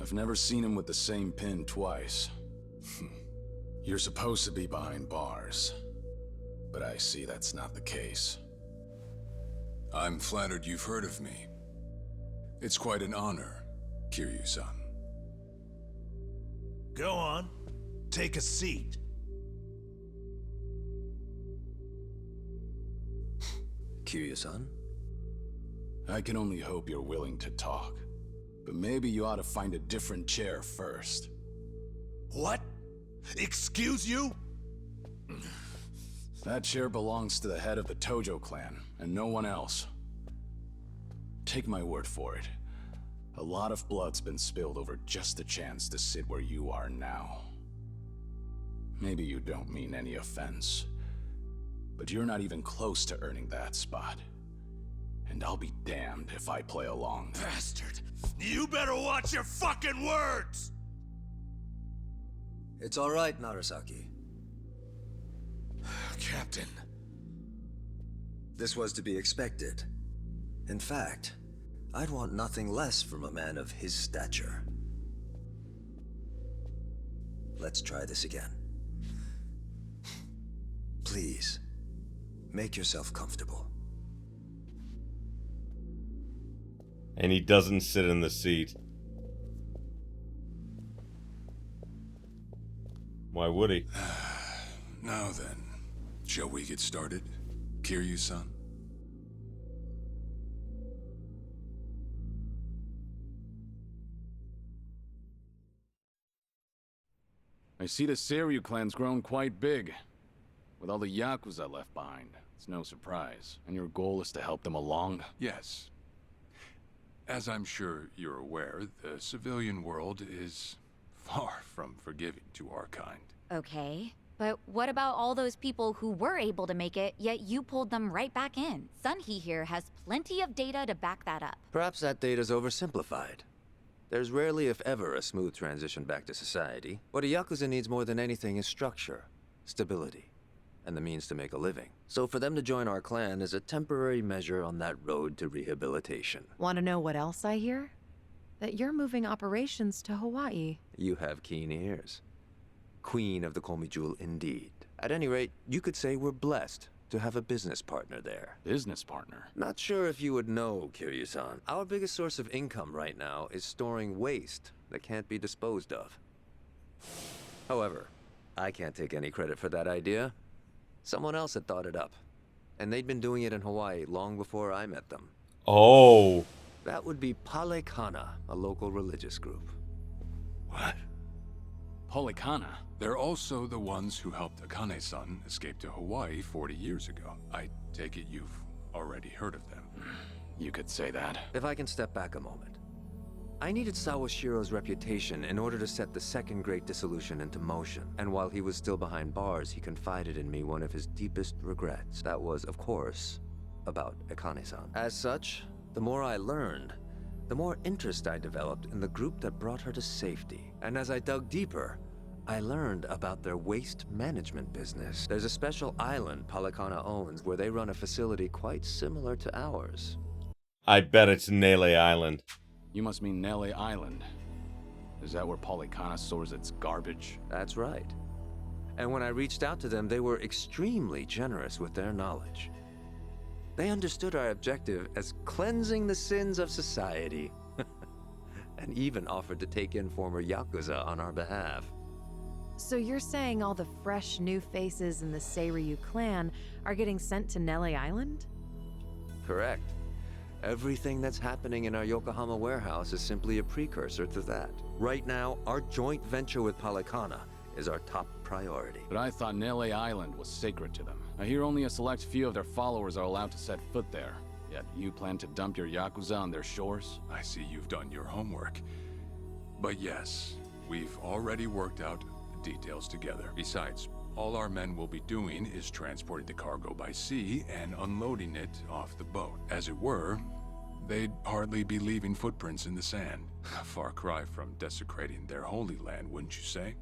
[SPEAKER 8] I've never seen him with the same pin twice. You're supposed to be behind bars. But I see that's not the case.
[SPEAKER 13] I'm flattered you've heard of me. It's quite an honor, Kiryu-san.
[SPEAKER 12] Go on. Take a seat.
[SPEAKER 5] Kiryu-san?
[SPEAKER 8] I can only hope you're willing to talk. But maybe you ought to find a different chair first.
[SPEAKER 12] What? Excuse you?
[SPEAKER 8] That chair belongs to the head of the Tojo Clan, and no one else. Take my word for it. A lot of blood's been spilled over just a chance to sit where you are now. Maybe you don't mean any offense, but you're not even close to earning that spot. And I'll be damned if I play along.
[SPEAKER 12] Bastard! You better watch your fucking words!
[SPEAKER 5] It's all right, Narasaki.
[SPEAKER 12] Captain.
[SPEAKER 5] This was to be expected. In fact, I'd want nothing less from a man of his stature. Let's try this again. Please, make yourself comfortable.
[SPEAKER 1] And he doesn't sit in the seat. Why would he?
[SPEAKER 13] Now then, shall we get started, Kiryu-san?
[SPEAKER 8] I see the Seiryuu Clan's grown quite big. With all the Yakuza left behind, it's no surprise. And your goal is to help them along?
[SPEAKER 13] Yes. As I'm sure you're aware, the civilian world is far from forgiving to our kind.
[SPEAKER 6] Okay, but what about all those people who were able to make it, yet you pulled them right back in? Sunhee here has plenty of data to back that up.
[SPEAKER 14] Perhaps that data's oversimplified. There's rarely, if ever, a smooth transition back to society. What a Yakuza needs more than anything is structure, stability, and the means to make a living. So for them to join our clan is a temporary measure on that road to rehabilitation.
[SPEAKER 2] Want to know what else I hear? That you're moving operations to Hawaii.
[SPEAKER 14] You have keen ears. Queen of the Komi Jewel, indeed. At any rate, you could say we're blessed to have a business partner there.
[SPEAKER 3] Business partner?
[SPEAKER 14] Not sure if you would know, Kiryu-san. Our biggest source of income right now is storing waste that can't be disposed of. However, I can't take any credit for that idea. Someone else had thought it up, and they'd been doing it in Hawaii long before I met them.
[SPEAKER 1] Oh.
[SPEAKER 14] That would be Palekana, a local religious group.
[SPEAKER 13] What?
[SPEAKER 3] Polikana?
[SPEAKER 13] They're also the ones who helped Akane-san escape to Hawaii 40 years ago. I take it you've already heard of them.
[SPEAKER 3] You could say that.
[SPEAKER 14] If I can step back a moment. I needed Sawashiro's reputation in order to set the second great dissolution into motion. And while he was still behind bars, he confided in me one of his deepest regrets. That was, of course, about Akane-san. As such, the more I learned, the more interest I developed in the group that brought her to safety. And as I dug deeper, I learned about their waste management business. There's a special island Palekana owns where they run a facility quite similar to ours.
[SPEAKER 1] I bet it's Nele Island.
[SPEAKER 3] You must mean Nele Island. Is that where Polikana stores its garbage?
[SPEAKER 14] That's right. And when I reached out to them, they were extremely generous with their knowledge. They understood our objective as cleansing the sins of society, and even offered to take in former Yakuza on our behalf.
[SPEAKER 2] So you're saying all the fresh new faces in the Seiryuu Clan are getting sent to Nele Island?
[SPEAKER 14] Correct. Everything that's happening in our Yokohama warehouse is simply a precursor to that. Right now, our joint venture with Palekana is our top priority.
[SPEAKER 3] But I thought Nele Island was sacred to them. I hear only a select few of their followers are allowed to set foot there. Yet you plan to dump your Yakuza on their shores?
[SPEAKER 13] I see you've done your homework. But yes, we've already worked out the details together. Besides, all our men will be doing is transporting the cargo by sea and unloading it off the boat. As it were, they'd hardly be leaving footprints in the sand. A far cry from desecrating their holy land, wouldn't you say?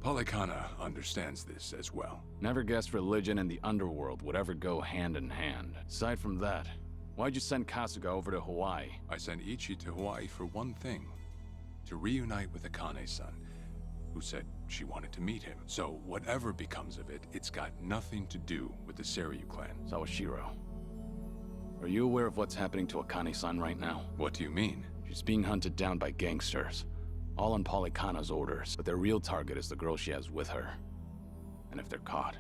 [SPEAKER 13] Palekana understands this as well.
[SPEAKER 3] Never guessed religion and the underworld would ever go hand in hand. Aside from that, why'd you send Kasuga over to Hawaii?
[SPEAKER 13] I sent Ichi to Hawaii for one thing. To reunite with Akane-san, who said she wanted to meet him. So whatever becomes of it, it's got nothing to do with the Seiryuu Clan.
[SPEAKER 3] Sawashiro, are you aware of what's happening to Akane-san right now?
[SPEAKER 13] What do you mean?
[SPEAKER 3] She's being hunted down by gangsters. All on Polikana's orders, but their real target is the girl she has with her. And if they're caught,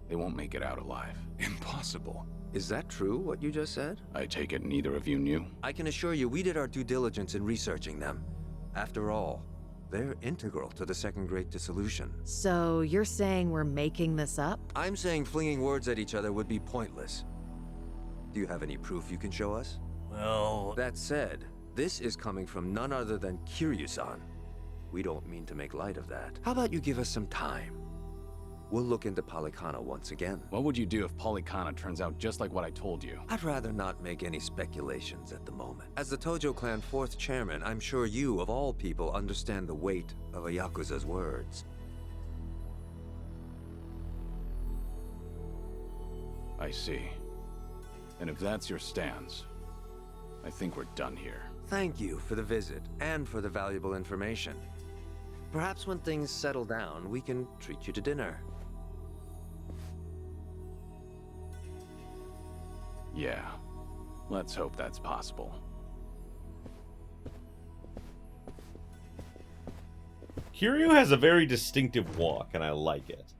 [SPEAKER 3] they won't make it out alive.
[SPEAKER 13] Impossible.
[SPEAKER 14] Is that true, what you just said?
[SPEAKER 3] I take it neither of you knew?
[SPEAKER 14] I can assure you we did our due diligence in researching them. After all, they're integral to the second great dissolution.
[SPEAKER 2] So you're saying we're making this up?
[SPEAKER 14] I'm saying flinging words at each other would be pointless. Do you have any proof you can show us?
[SPEAKER 4] Well...
[SPEAKER 14] That said, this is coming from none other than Kiryu-san. We don't mean to make light of that. How about you give us some time? We'll look into Palekana once again.
[SPEAKER 3] What would you do if Polikana turns out just like what I told you?
[SPEAKER 14] I'd rather not make any speculations at the moment. As the Tojo Clan 4th chairman, I'm sure you, of all people, understand the weight of a Yakuza's words.
[SPEAKER 3] I see. And if that's your stance, I think we're done here.
[SPEAKER 14] Thank you for the visit, and for the valuable information. Perhaps when things settle down, we can treat you to dinner.
[SPEAKER 3] Yeah, let's hope that's possible.
[SPEAKER 1] Kiryu has a very distinctive walk, and I like it.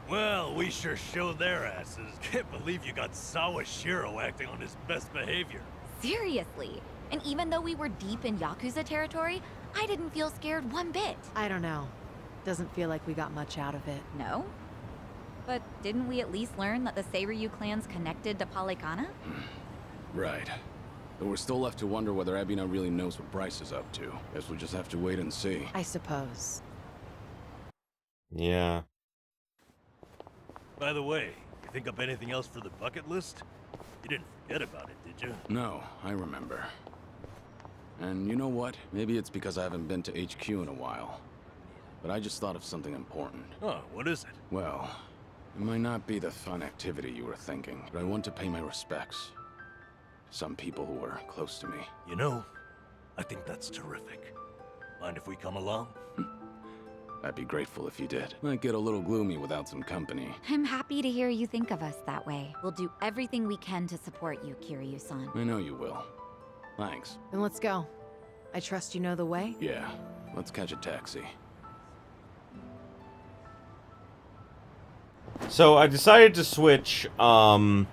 [SPEAKER 4] Well, we sure showed their asses. Can't believe you got Sawashiro acting on his best behavior.
[SPEAKER 6] Seriously. And even though we were deep in Yakuza territory, I didn't feel scared one bit.
[SPEAKER 2] I don't know. Doesn't feel like we got much out of it.
[SPEAKER 6] No? But didn't we at least learn that the Seiryuu Clan's connected to Polycana?
[SPEAKER 8] Right. But we're still left to wonder whether Abina really knows what Bryce is up to. Guess we'll just have to wait and see.
[SPEAKER 2] I suppose.
[SPEAKER 1] Yeah.
[SPEAKER 4] By the way, you think up anything else for the bucket list? You didn't forget about it, did you?
[SPEAKER 8] No, I remember. And you know what? Maybe it's because I haven't been to HQ in a while. But I just thought of something important.
[SPEAKER 4] Oh, what is it?
[SPEAKER 8] Well, it might not be the fun activity you were thinking, but I want to pay my respects. Some people who were close to me.
[SPEAKER 4] You know, I think that's terrific. Mind if we come along?
[SPEAKER 8] I'd be grateful if you did. Might get a little gloomy without some company.
[SPEAKER 6] I'm happy to hear you think of us that way. We'll do everything we can to support you, Kiryu-san.
[SPEAKER 8] I know you will. Thanks.
[SPEAKER 2] Then let's go. I trust you know the way?
[SPEAKER 8] Yeah, let's catch a taxi.
[SPEAKER 1] So I decided to switch Sachan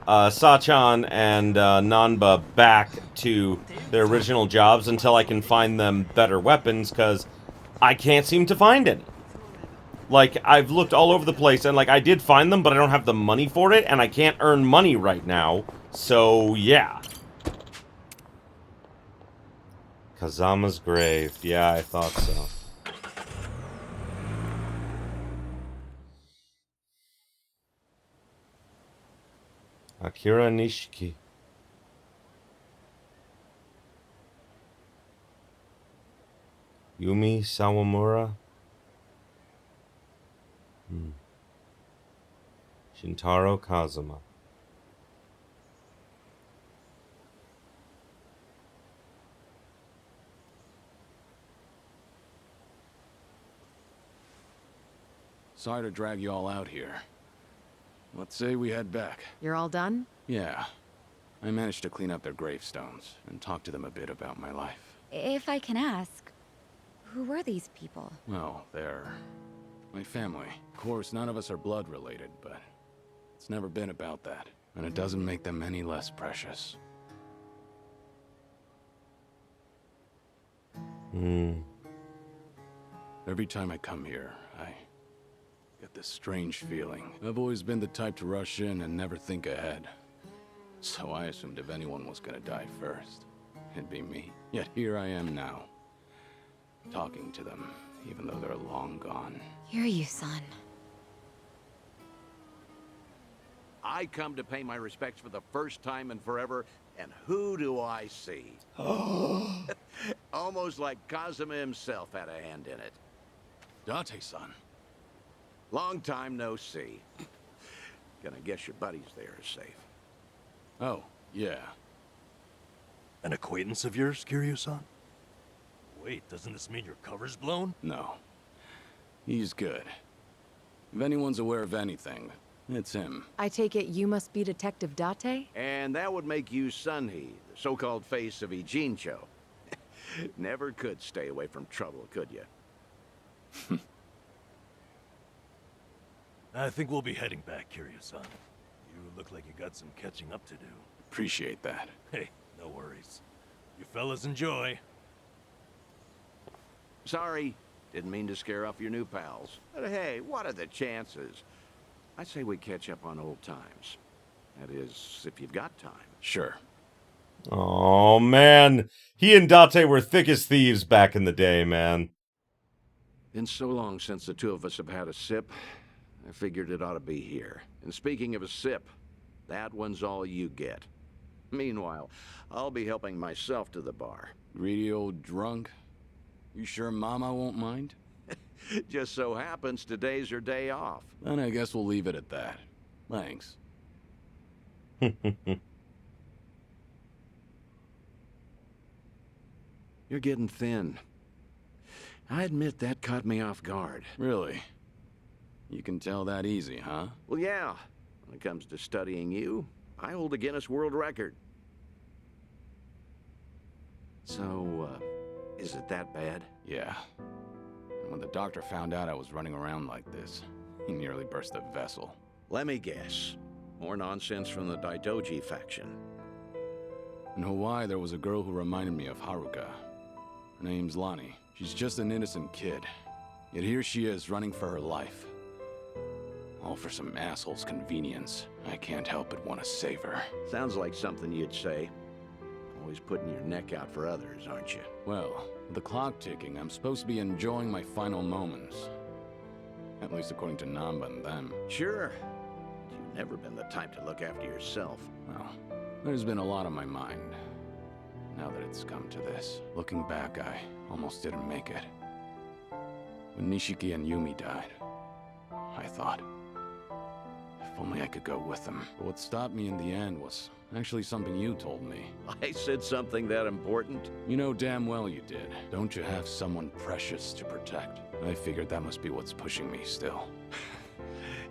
[SPEAKER 1] and Nanba back to their original jobs until I can find them better weapons, because I can't seem to find any. Like, I've looked all over the place, and like, I did find them, but I don't have the money for it, and I can't earn money right now. So, yeah. Kazama's grave. Yeah, I thought so. Akira Nishiki. Yumi Sawamura. Shintaro Kazuma.
[SPEAKER 8] Sorry to drag you all out here. Let's say we head back.
[SPEAKER 2] You're all done?
[SPEAKER 8] Yeah. I managed to clean up their gravestones and talk to them a bit about my life.
[SPEAKER 6] If I can ask, who were these people?
[SPEAKER 8] Well, they're my family. Of course, none of us are blood related, but it's never been about that. And it doesn't make them any less precious. Every time I come here, I get this strange feeling. I've always been the type to rush in and never think ahead. So I assumed if anyone was gonna die first, it'd be me. Yet here I am now, talking to them, even though they're long gone.
[SPEAKER 6] Kiryu-san.
[SPEAKER 15] I come to pay my respects for the first time in forever, and who do I see? Almost like Kazuma himself had a hand in it.
[SPEAKER 8] Date-san.
[SPEAKER 15] Long time no see. Gonna guess your buddies there is safe.
[SPEAKER 8] Oh, yeah.
[SPEAKER 4] An acquaintance of yours, Kiryu-san? Wait, doesn't this mean your cover's blown?
[SPEAKER 8] No. He's good. If anyone's aware of anything, it's him.
[SPEAKER 2] I take it you must be Detective Date?
[SPEAKER 15] And that would make you Sunhee, the so-called face of Ijincho. Never could stay away from trouble, could you?
[SPEAKER 4] I think we'll be heading back, Kiryu-san. You look like you got some catching up to do.
[SPEAKER 8] Appreciate that.
[SPEAKER 4] Hey, no worries. You fellas enjoy.
[SPEAKER 15] Sorry, didn't mean to scare off your new pals. But hey, what are the chances? I say we catch up on old times. That is, if you've got time.
[SPEAKER 8] Sure.
[SPEAKER 1] Oh, man. He and Date were thick as thieves back in the day, man.
[SPEAKER 15] Been so long since the two of us have had a sip, I figured it ought to be here. And speaking of a sip, that one's all you get. Meanwhile, I'll be helping myself to the bar.
[SPEAKER 8] Greedy old drunk? You sure Mama won't mind?
[SPEAKER 15] Just so happens today's her day off.
[SPEAKER 8] Then I guess we'll leave it at that. Thanks.
[SPEAKER 15] You're getting thin. I admit that caught me off guard.
[SPEAKER 8] Really? You can tell that easy, huh?
[SPEAKER 15] Well, yeah. When it comes to studying you, I hold a Guinness World Record. So, is it that bad?
[SPEAKER 8] Yeah. And when the doctor found out I was running around like this, he nearly burst a vessel.
[SPEAKER 15] Let me guess. More nonsense from the Daidoji faction.
[SPEAKER 8] In Hawaii, there was a girl who reminded me of Haruka. Her name's Lonnie. She's just an innocent kid. Yet here she is, running for her life. All for some asshole's convenience. I can't help but want to save her.
[SPEAKER 15] Sounds like something you'd say. Always putting your neck out for others, aren't you?
[SPEAKER 8] Well, with the clock ticking, I'm supposed to be enjoying my final moments. At least according to Namba and them.
[SPEAKER 15] Sure. You've never been the type to look after yourself.
[SPEAKER 8] Well, there's been a lot on my mind. Now that it's come to this. Looking back, I almost didn't make it. When Nishiki and Yumi died, I thought, if only I could go with them. But what stopped me in the end was actually something you told me.
[SPEAKER 15] I said something that important?
[SPEAKER 8] You know damn well you did. Don't you have someone precious to protect? I figured that must be what's pushing me still.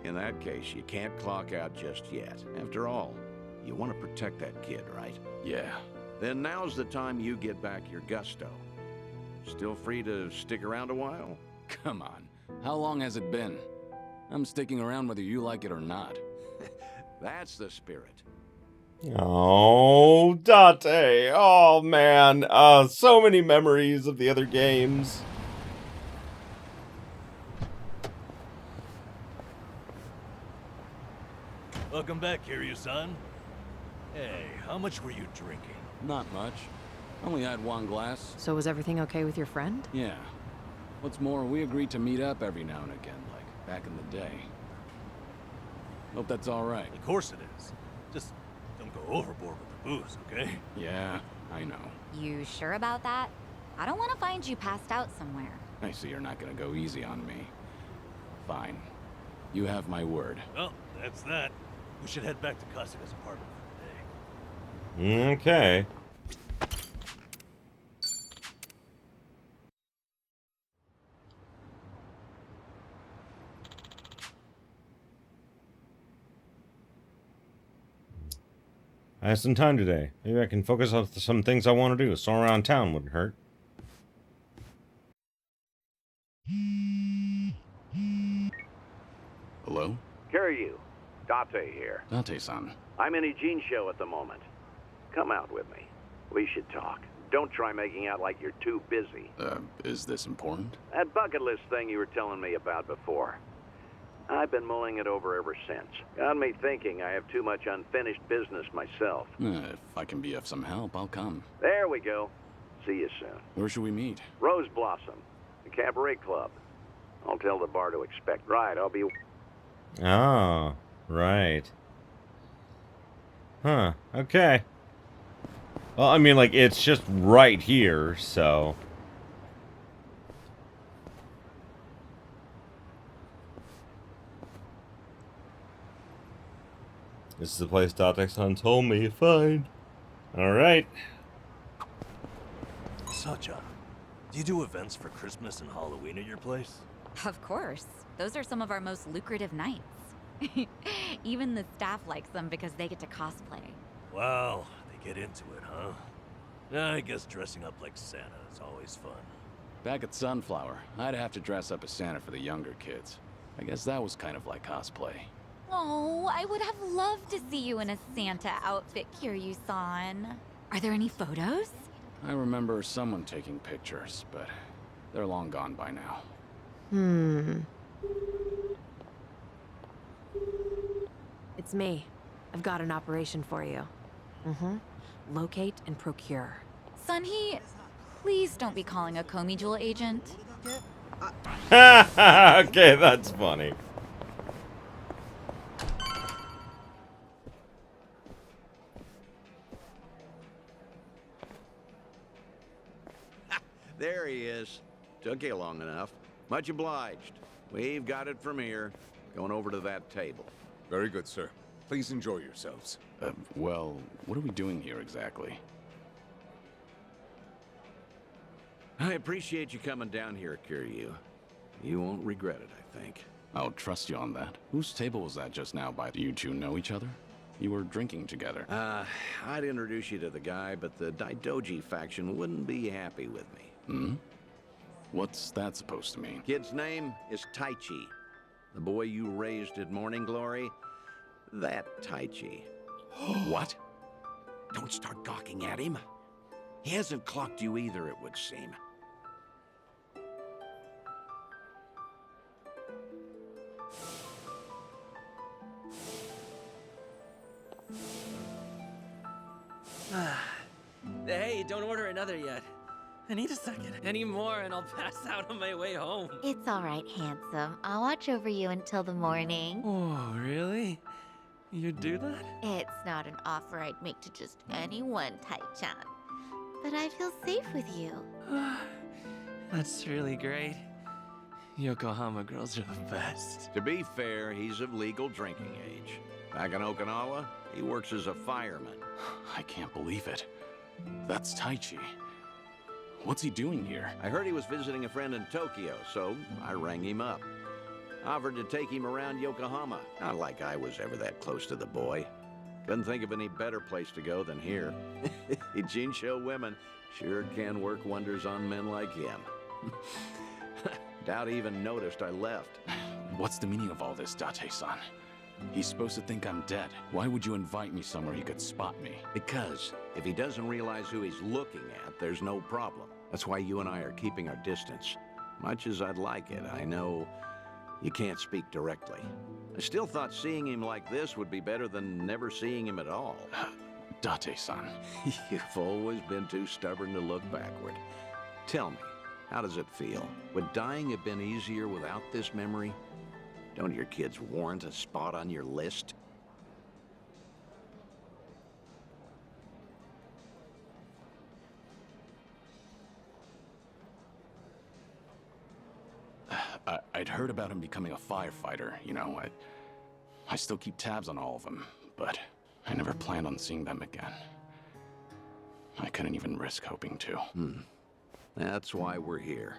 [SPEAKER 15] In that case, you can't clock out just yet. After all, you want to protect that kid, right?
[SPEAKER 8] Yeah.
[SPEAKER 15] Then now's the time you get back your gusto. Still free to stick around a while?
[SPEAKER 8] Come on. How long has it been? I'm sticking around whether you like it or not.
[SPEAKER 15] That's the spirit.
[SPEAKER 1] Oh, Date. Oh, man. So many memories of the other games.
[SPEAKER 4] Welcome back, Kiryu-san. Hey, how much were you drinking?
[SPEAKER 8] Not much. Only had one glass.
[SPEAKER 2] So was everything okay with your friend?
[SPEAKER 8] Yeah. What's more, we agreed to meet up every now and again, like back in the day. Hope that's all right.
[SPEAKER 4] Of course it is. Just don't go overboard with the booze, okay?
[SPEAKER 8] Yeah, I know.
[SPEAKER 6] You sure about that? I don't want to find you passed out somewhere.
[SPEAKER 8] I see you're not gonna go easy on me. Fine. You have my word.
[SPEAKER 4] Well, that's that. We should head back to Kasuga's apartment for the day.
[SPEAKER 1] Okay. I have some time today. Maybe I can focus on some things I want to do. Stroll around town wouldn't hurt.
[SPEAKER 8] Hello?
[SPEAKER 15] Kiryu, Date here.
[SPEAKER 8] Date-san.
[SPEAKER 15] I'm in Ijin show at the moment. Come out with me. We should talk. Don't try making out like you're too busy.
[SPEAKER 8] Is this important?
[SPEAKER 15] That bucket list thing you were telling me about before. I've been mulling it over ever since. Got me thinking I have too much unfinished business myself.
[SPEAKER 8] If I can be of some help, I'll come.
[SPEAKER 15] There we go. See you soon.
[SPEAKER 8] Where should we meet?
[SPEAKER 15] Rose Blossom, the cabaret club. I'll tell the bar to expect. Right, I'll be...
[SPEAKER 1] Oh, right. Huh, okay. Well, I mean, like, it's just right here, so... This is the place Date-san told me. Fine. Alright.
[SPEAKER 4] Sacha, do you do events for Christmas and Halloween at your place?
[SPEAKER 6] Of course. Those are some of our most lucrative nights. Even the staff likes them because they get to cosplay.
[SPEAKER 4] Wow, they get into it, huh? Yeah, I guess dressing up like Santa is always fun.
[SPEAKER 8] Back at Sunflower, I'd have to dress up as Santa for the younger kids. I guess that was kind of like cosplay.
[SPEAKER 6] Oh, I would have loved to see you in a Santa outfit, Kiryu-san. Are there any photos?
[SPEAKER 8] I remember someone taking pictures, but they're long gone by now.
[SPEAKER 2] It's me. I've got an operation for you. Locate and procure.
[SPEAKER 6] Sunhee, please don't be calling a Komi Jewel agent.
[SPEAKER 1] Okay, that's funny.
[SPEAKER 15] There he is. Took you long enough. Much obliged. We've got it from here. Going over to that table.
[SPEAKER 13] Very good, sir. Please enjoy yourselves.
[SPEAKER 8] Well, what are we doing here exactly?
[SPEAKER 15] I appreciate you coming down here, Kiryu. You won't regret it, I think.
[SPEAKER 8] I'll trust you on that. Whose table was that just now by? Do you two know each other? You were drinking together.
[SPEAKER 15] I'd introduce you to the guy, but the Daidoji faction wouldn't be happy with me.
[SPEAKER 8] What's that supposed to mean?
[SPEAKER 15] Kid's name is Taichi. The boy you raised at Morning Glory, that Taichi.
[SPEAKER 8] What?
[SPEAKER 15] Don't start gawking at him. He hasn't clocked you either, it would seem.
[SPEAKER 11] Hey, don't order another yet. I need a second. Any more and I'll pass out on my way home.
[SPEAKER 6] It's all right, handsome. I'll watch over you until the morning.
[SPEAKER 11] Oh, really? You'd do that?
[SPEAKER 6] It's not an offer I'd make to just anyone, Tai-chan. But I feel safe with you.
[SPEAKER 11] That's really great. Yokohama girls are the best.
[SPEAKER 15] To be fair, he's of legal drinking age. Back in Okinawa, he works as a fireman.
[SPEAKER 8] I can't believe it. That's Taichi. What's he doing here?
[SPEAKER 15] I heard he was visiting a friend in Tokyo, so I rang him up. Offered to take him around Yokohama. Not like I was ever that close to the boy. Couldn't think of any better place to go than here. Jinsho women sure can work wonders on men like him. Doubt he even noticed I left.
[SPEAKER 8] What's the meaning of all this, Date-san? He's supposed to think I'm dead. Why would you invite me somewhere he could spot me?
[SPEAKER 15] Because if he doesn't realize who he's looking at, there's no problem. That's why you and I are keeping our distance. Much as I'd like it, I know you can't speak directly. I still thought seeing him like this would be better than never seeing him at all.
[SPEAKER 8] Date-san.
[SPEAKER 15] You've always been too stubborn to look backward. Tell me, how does it feel? Would dying have been easier without this memory? Don't your kids warrant a spot on your list?
[SPEAKER 8] I'd heard about him becoming a firefighter, you know. I still keep tabs on all of them, but I never planned on seeing them again. I couldn't even risk hoping to.
[SPEAKER 15] That's why we're here.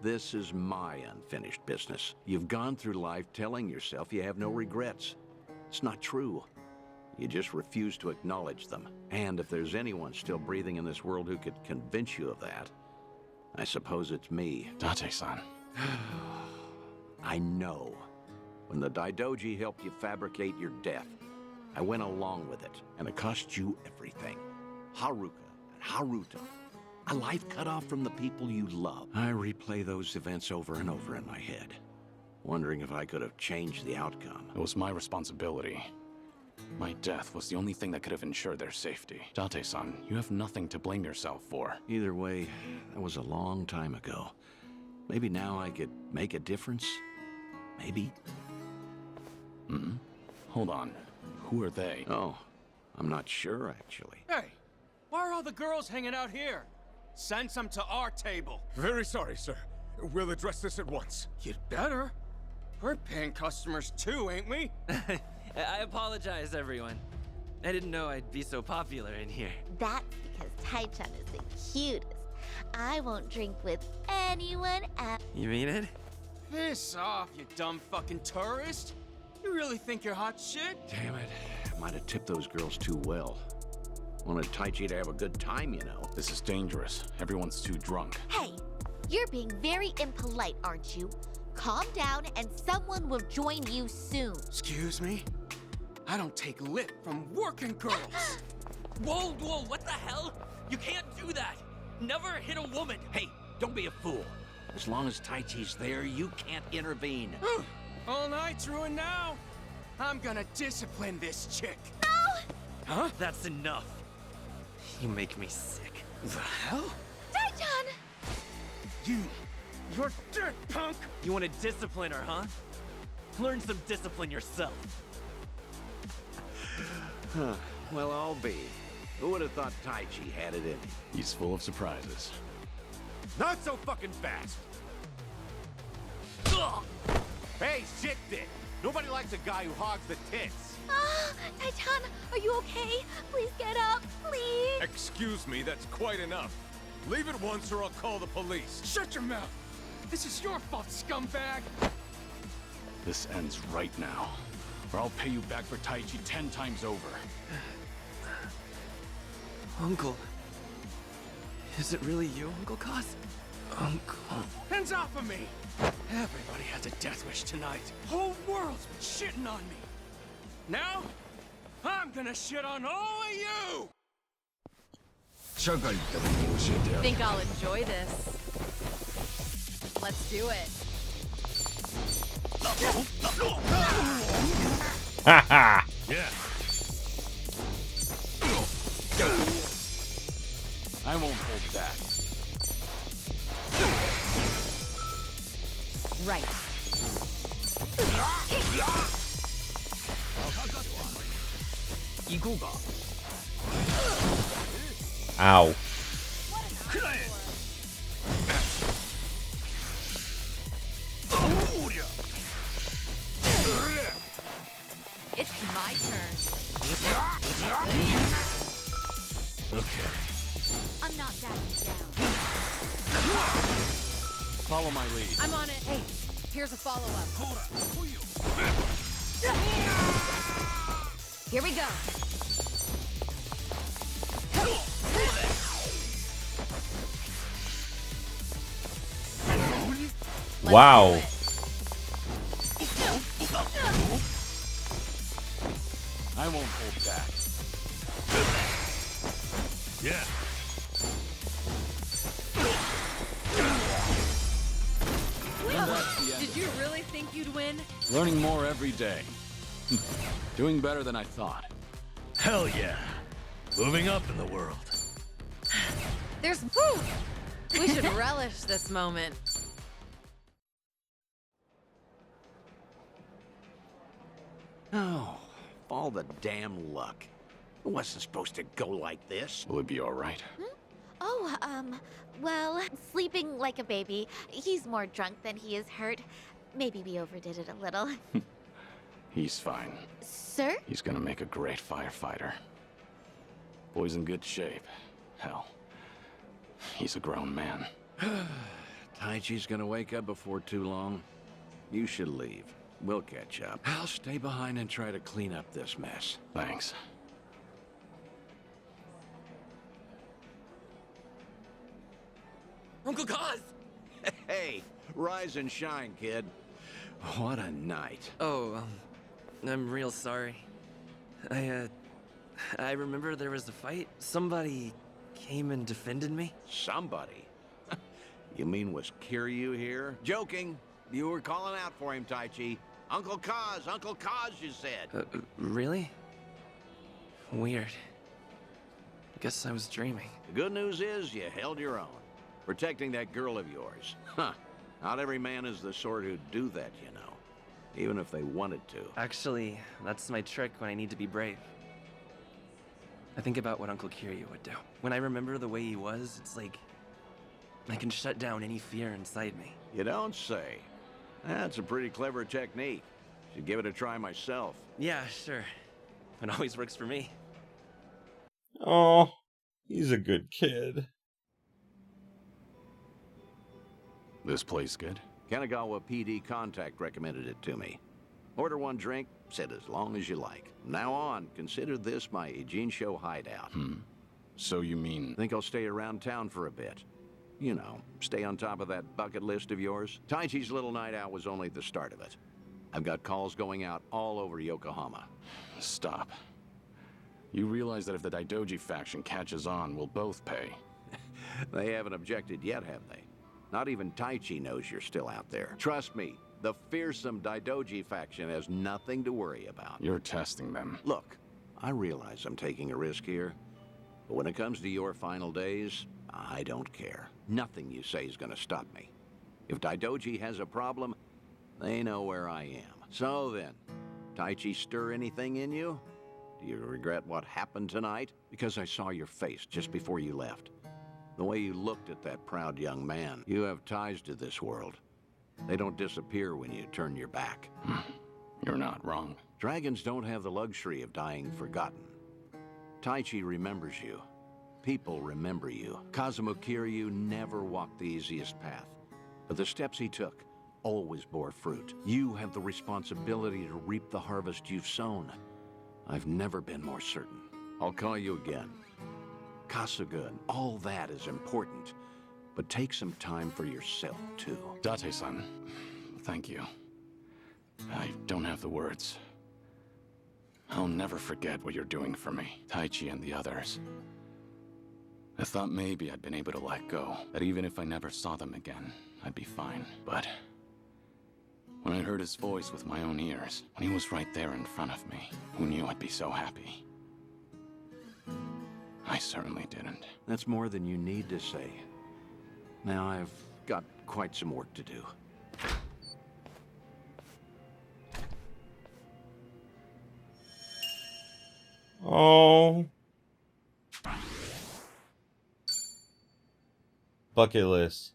[SPEAKER 15] This is my unfinished business. You've gone through life telling yourself you have no regrets. It's not true. You just refuse to acknowledge them. And if there's anyone still breathing in this world who could convince you of that, I suppose it's me.
[SPEAKER 8] Date-san.
[SPEAKER 15] I know. When the Daidoji helped you fabricate your death, I went along with it, and it cost you everything. Haruka and Haruto. A life cut off from the people you love. I replay those events over and over in my head, wondering if I could have changed the outcome.
[SPEAKER 8] It was my responsibility. My death was the only thing that could have ensured their safety. Date-san, you have nothing to blame yourself for.
[SPEAKER 15] Either way, that was a long time ago. Maybe now I could make a difference? Maybe?
[SPEAKER 8] Hold on. Who are they?
[SPEAKER 15] Oh, I'm not sure, actually.
[SPEAKER 16] Hey, why are all the girls hanging out here? Send some to our table.
[SPEAKER 17] Very sorry, sir. We'll address this at once.
[SPEAKER 16] You'd better. We're paying customers too, ain't we?
[SPEAKER 11] I apologize, everyone. I didn't know I'd be so popular in here.
[SPEAKER 6] That's because Tai-chan is the cutest. I won't drink with anyone else.
[SPEAKER 11] You mean it?
[SPEAKER 16] Piss off, you dumb fucking tourist. You really think you're hot shit?
[SPEAKER 15] Damn it. I might have tipped those girls too well. Wanted Taichi to have a good time, you know.
[SPEAKER 8] This is dangerous. Everyone's too drunk.
[SPEAKER 6] Hey, you're being very impolite, aren't you? Calm down and someone will join you soon.
[SPEAKER 16] Excuse me? I don't take lip from working girls.
[SPEAKER 11] Whoa, what the hell? You can't do that. Never hit a woman.
[SPEAKER 15] Hey, don't be a fool. As long as Taichi's there, you can't intervene.
[SPEAKER 16] All night's ruined now. I'm gonna discipline this chick.
[SPEAKER 6] No!
[SPEAKER 11] Huh? That's enough. You make me sick.
[SPEAKER 16] The hell?
[SPEAKER 6] Tai-chan!
[SPEAKER 16] You're dead, punk!
[SPEAKER 11] You want to discipline her, huh? Learn some discipline yourself.
[SPEAKER 15] Well, I'll be. Who would have thought Taichi had it in him?
[SPEAKER 8] He's full of surprises.
[SPEAKER 17] Not so fucking fast! Hey, shit dick! Nobody likes a guy who hogs the tits!
[SPEAKER 6] Tai-chan, are you okay? Please get up, please!
[SPEAKER 17] Excuse me, that's quite enough. Leave it once or I'll call the police.
[SPEAKER 16] Shut your mouth! This is your fault, scumbag!
[SPEAKER 8] This ends right now, or I'll pay you back for Taichi 10 times over.
[SPEAKER 11] Uncle. Is it really you, Uncle Cos? Uncle.
[SPEAKER 16] Hands off of me! Everybody has a death wish tonight. Whole world's been shitting on me. Now, I'm gonna shit on all of you!
[SPEAKER 2] Think I'll enjoy this. Let's do it.
[SPEAKER 1] Ha ha!
[SPEAKER 17] Yeah.
[SPEAKER 3] I won't hold back.
[SPEAKER 6] Right.
[SPEAKER 1] Ow.
[SPEAKER 6] It's my turn.
[SPEAKER 4] Okay.
[SPEAKER 6] I'm not backing down.
[SPEAKER 3] Follow my lead.
[SPEAKER 10] I'm on it. Hey, here's a follow-up.
[SPEAKER 6] Here we go.
[SPEAKER 1] Wow.
[SPEAKER 3] I won't hold back.
[SPEAKER 4] Yeah.
[SPEAKER 10] Did you really think you'd win?
[SPEAKER 3] Learning more every day. Doing better than I thought.
[SPEAKER 4] Hell yeah. Moving up in the world.
[SPEAKER 2] There's food! We should relish this moment.
[SPEAKER 15] Oh, all the damn luck. It wasn't supposed to go like this.
[SPEAKER 3] Will it be all right?
[SPEAKER 6] Oh, well, sleeping like a baby. He's more drunk than he is hurt. Maybe we overdid it a little.
[SPEAKER 3] He's fine.
[SPEAKER 6] Sir?
[SPEAKER 3] He's gonna make a great firefighter. Boy's in good shape. Hell, he's a grown man.
[SPEAKER 15] Taichi's gonna wake up before too long. You should leave. We'll catch up. I'll stay behind and try to clean up this mess.
[SPEAKER 3] Thanks.
[SPEAKER 11] Uncle Kaz!
[SPEAKER 15] Hey, rise and shine, kid. What a night.
[SPEAKER 11] Oh, I'm real sorry. I remember there was a fight. Somebody came and defended me.
[SPEAKER 15] Somebody? You mean was Kiryu here? Joking. You were calling out for him, Taichi. Uncle Kaz, you said.
[SPEAKER 11] Really? Weird. Guess I was dreaming.
[SPEAKER 15] The good news is you held your own. Protecting that girl of yours. Huh. Not every man is the sort who'd do that, you know. Even if they wanted to.
[SPEAKER 11] Actually, that's my trick when I need to be brave. I think about what Uncle Kiryu would do. When I remember the way he was, it's like I can shut down any fear inside me.
[SPEAKER 15] You don't say. That's a pretty clever technique. Should give it a try myself.
[SPEAKER 11] Yeah, sure. It always works for me.
[SPEAKER 1] Oh, he's a good kid.
[SPEAKER 3] This place good?
[SPEAKER 15] Kanagawa PD contact recommended it to me. Order one drink, sit as long as you like. From now on, consider this my Ijincho hideout.
[SPEAKER 3] So you mean...
[SPEAKER 15] Think I'll stay around town for a bit. You know, stay on top of that bucket list of yours. Taichi's little night out was only the start of it. I've got calls going out all over Yokohama.
[SPEAKER 3] Stop. You realize that if the Daidoji faction catches on, we'll both pay.
[SPEAKER 15] They haven't objected yet, have they? Not even Taichi knows you're still out there. Trust me, the fearsome Daidoji faction has nothing to worry about.
[SPEAKER 3] You're testing them.
[SPEAKER 15] Look, I realize I'm taking a risk here, but when it comes to your final days, I don't care. Nothing you say is gonna stop me. If Daidoji has a problem, they know where I am. So then, Taichi stir anything in you? Do you regret what happened tonight? Because I saw your face just before you left. The way you looked at that proud young man. You have ties to this world. They don't disappear when you turn your back.
[SPEAKER 3] You're not wrong.
[SPEAKER 15] Dragons don't have the luxury of dying forgotten. Taichi remembers you. People remember you. Kazuma Kiryu never walked the easiest path, but the steps he took always bore fruit. You have the responsibility to reap the harvest you've sown. I've never been more certain. I'll call you again. Kasuga and all that is important, but take some time for yourself, too.
[SPEAKER 3] Date-san, thank you. I don't have the words. I'll never forget what you're doing for me, Taichi and the others. I thought maybe I'd been able to let go, that even if I never saw them again, I'd be fine. But when I heard his voice with my own ears, when he was right there in front of me, who knew I'd be so happy? I certainly didn't.
[SPEAKER 15] That's more than you need to say. Now I've got quite some work to do.
[SPEAKER 1] Oh. Bucket list.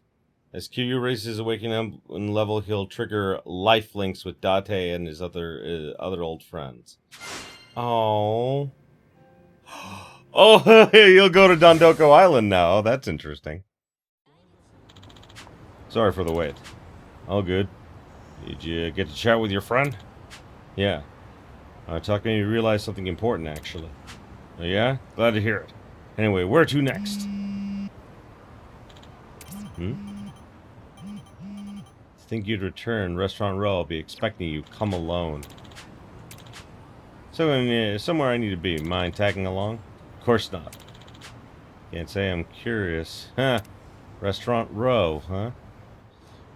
[SPEAKER 1] As Kiryu races his awakening level, he'll trigger life links with Date and his other old friends. Oh. Oh, you'll go to Dondoko Island now. That's interesting. Sorry for the wait. All good. Did you get to chat with your friend? Yeah. Talking to you realize something important, actually. Oh, yeah? Glad to hear it. Anyway, where to next? Think you'd return. Restaurant Row. I'll be expecting you. Come alone. So, somewhere I need to be. Mind tagging along? Of course not. Can't say I'm curious. Huh. Restaurant Row, huh?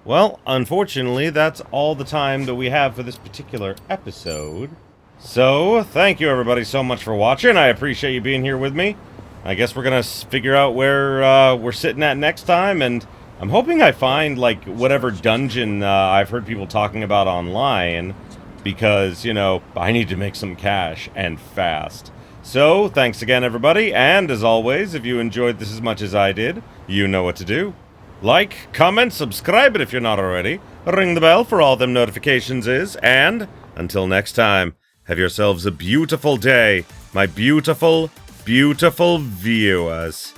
[SPEAKER 1] Well, unfortunately, that's all the time that we have for this particular episode. So, thank you everybody so much for watching. I appreciate you being here with me. I guess we're gonna figure out where we're sitting at next time, and I'm hoping I find, like, whatever dungeon I've heard people talking about online, because, you know, I need to make some cash, and fast. So, thanks again everybody, and as always, if you enjoyed this as much as I did, you know what to do. Like, comment, subscribe it if you're not already, ring the bell for all them notifications and, until next time, have yourselves a beautiful day, my beautiful, beautiful viewers.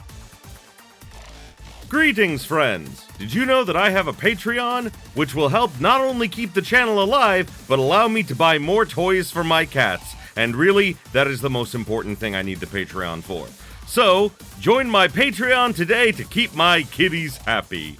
[SPEAKER 1] Greetings, friends! Did you know that I have a Patreon, which will help not only keep the channel alive, but allow me to buy more toys for my cats? And really, that is the most important thing I need the Patreon for. So, join my Patreon today to keep my kitties happy.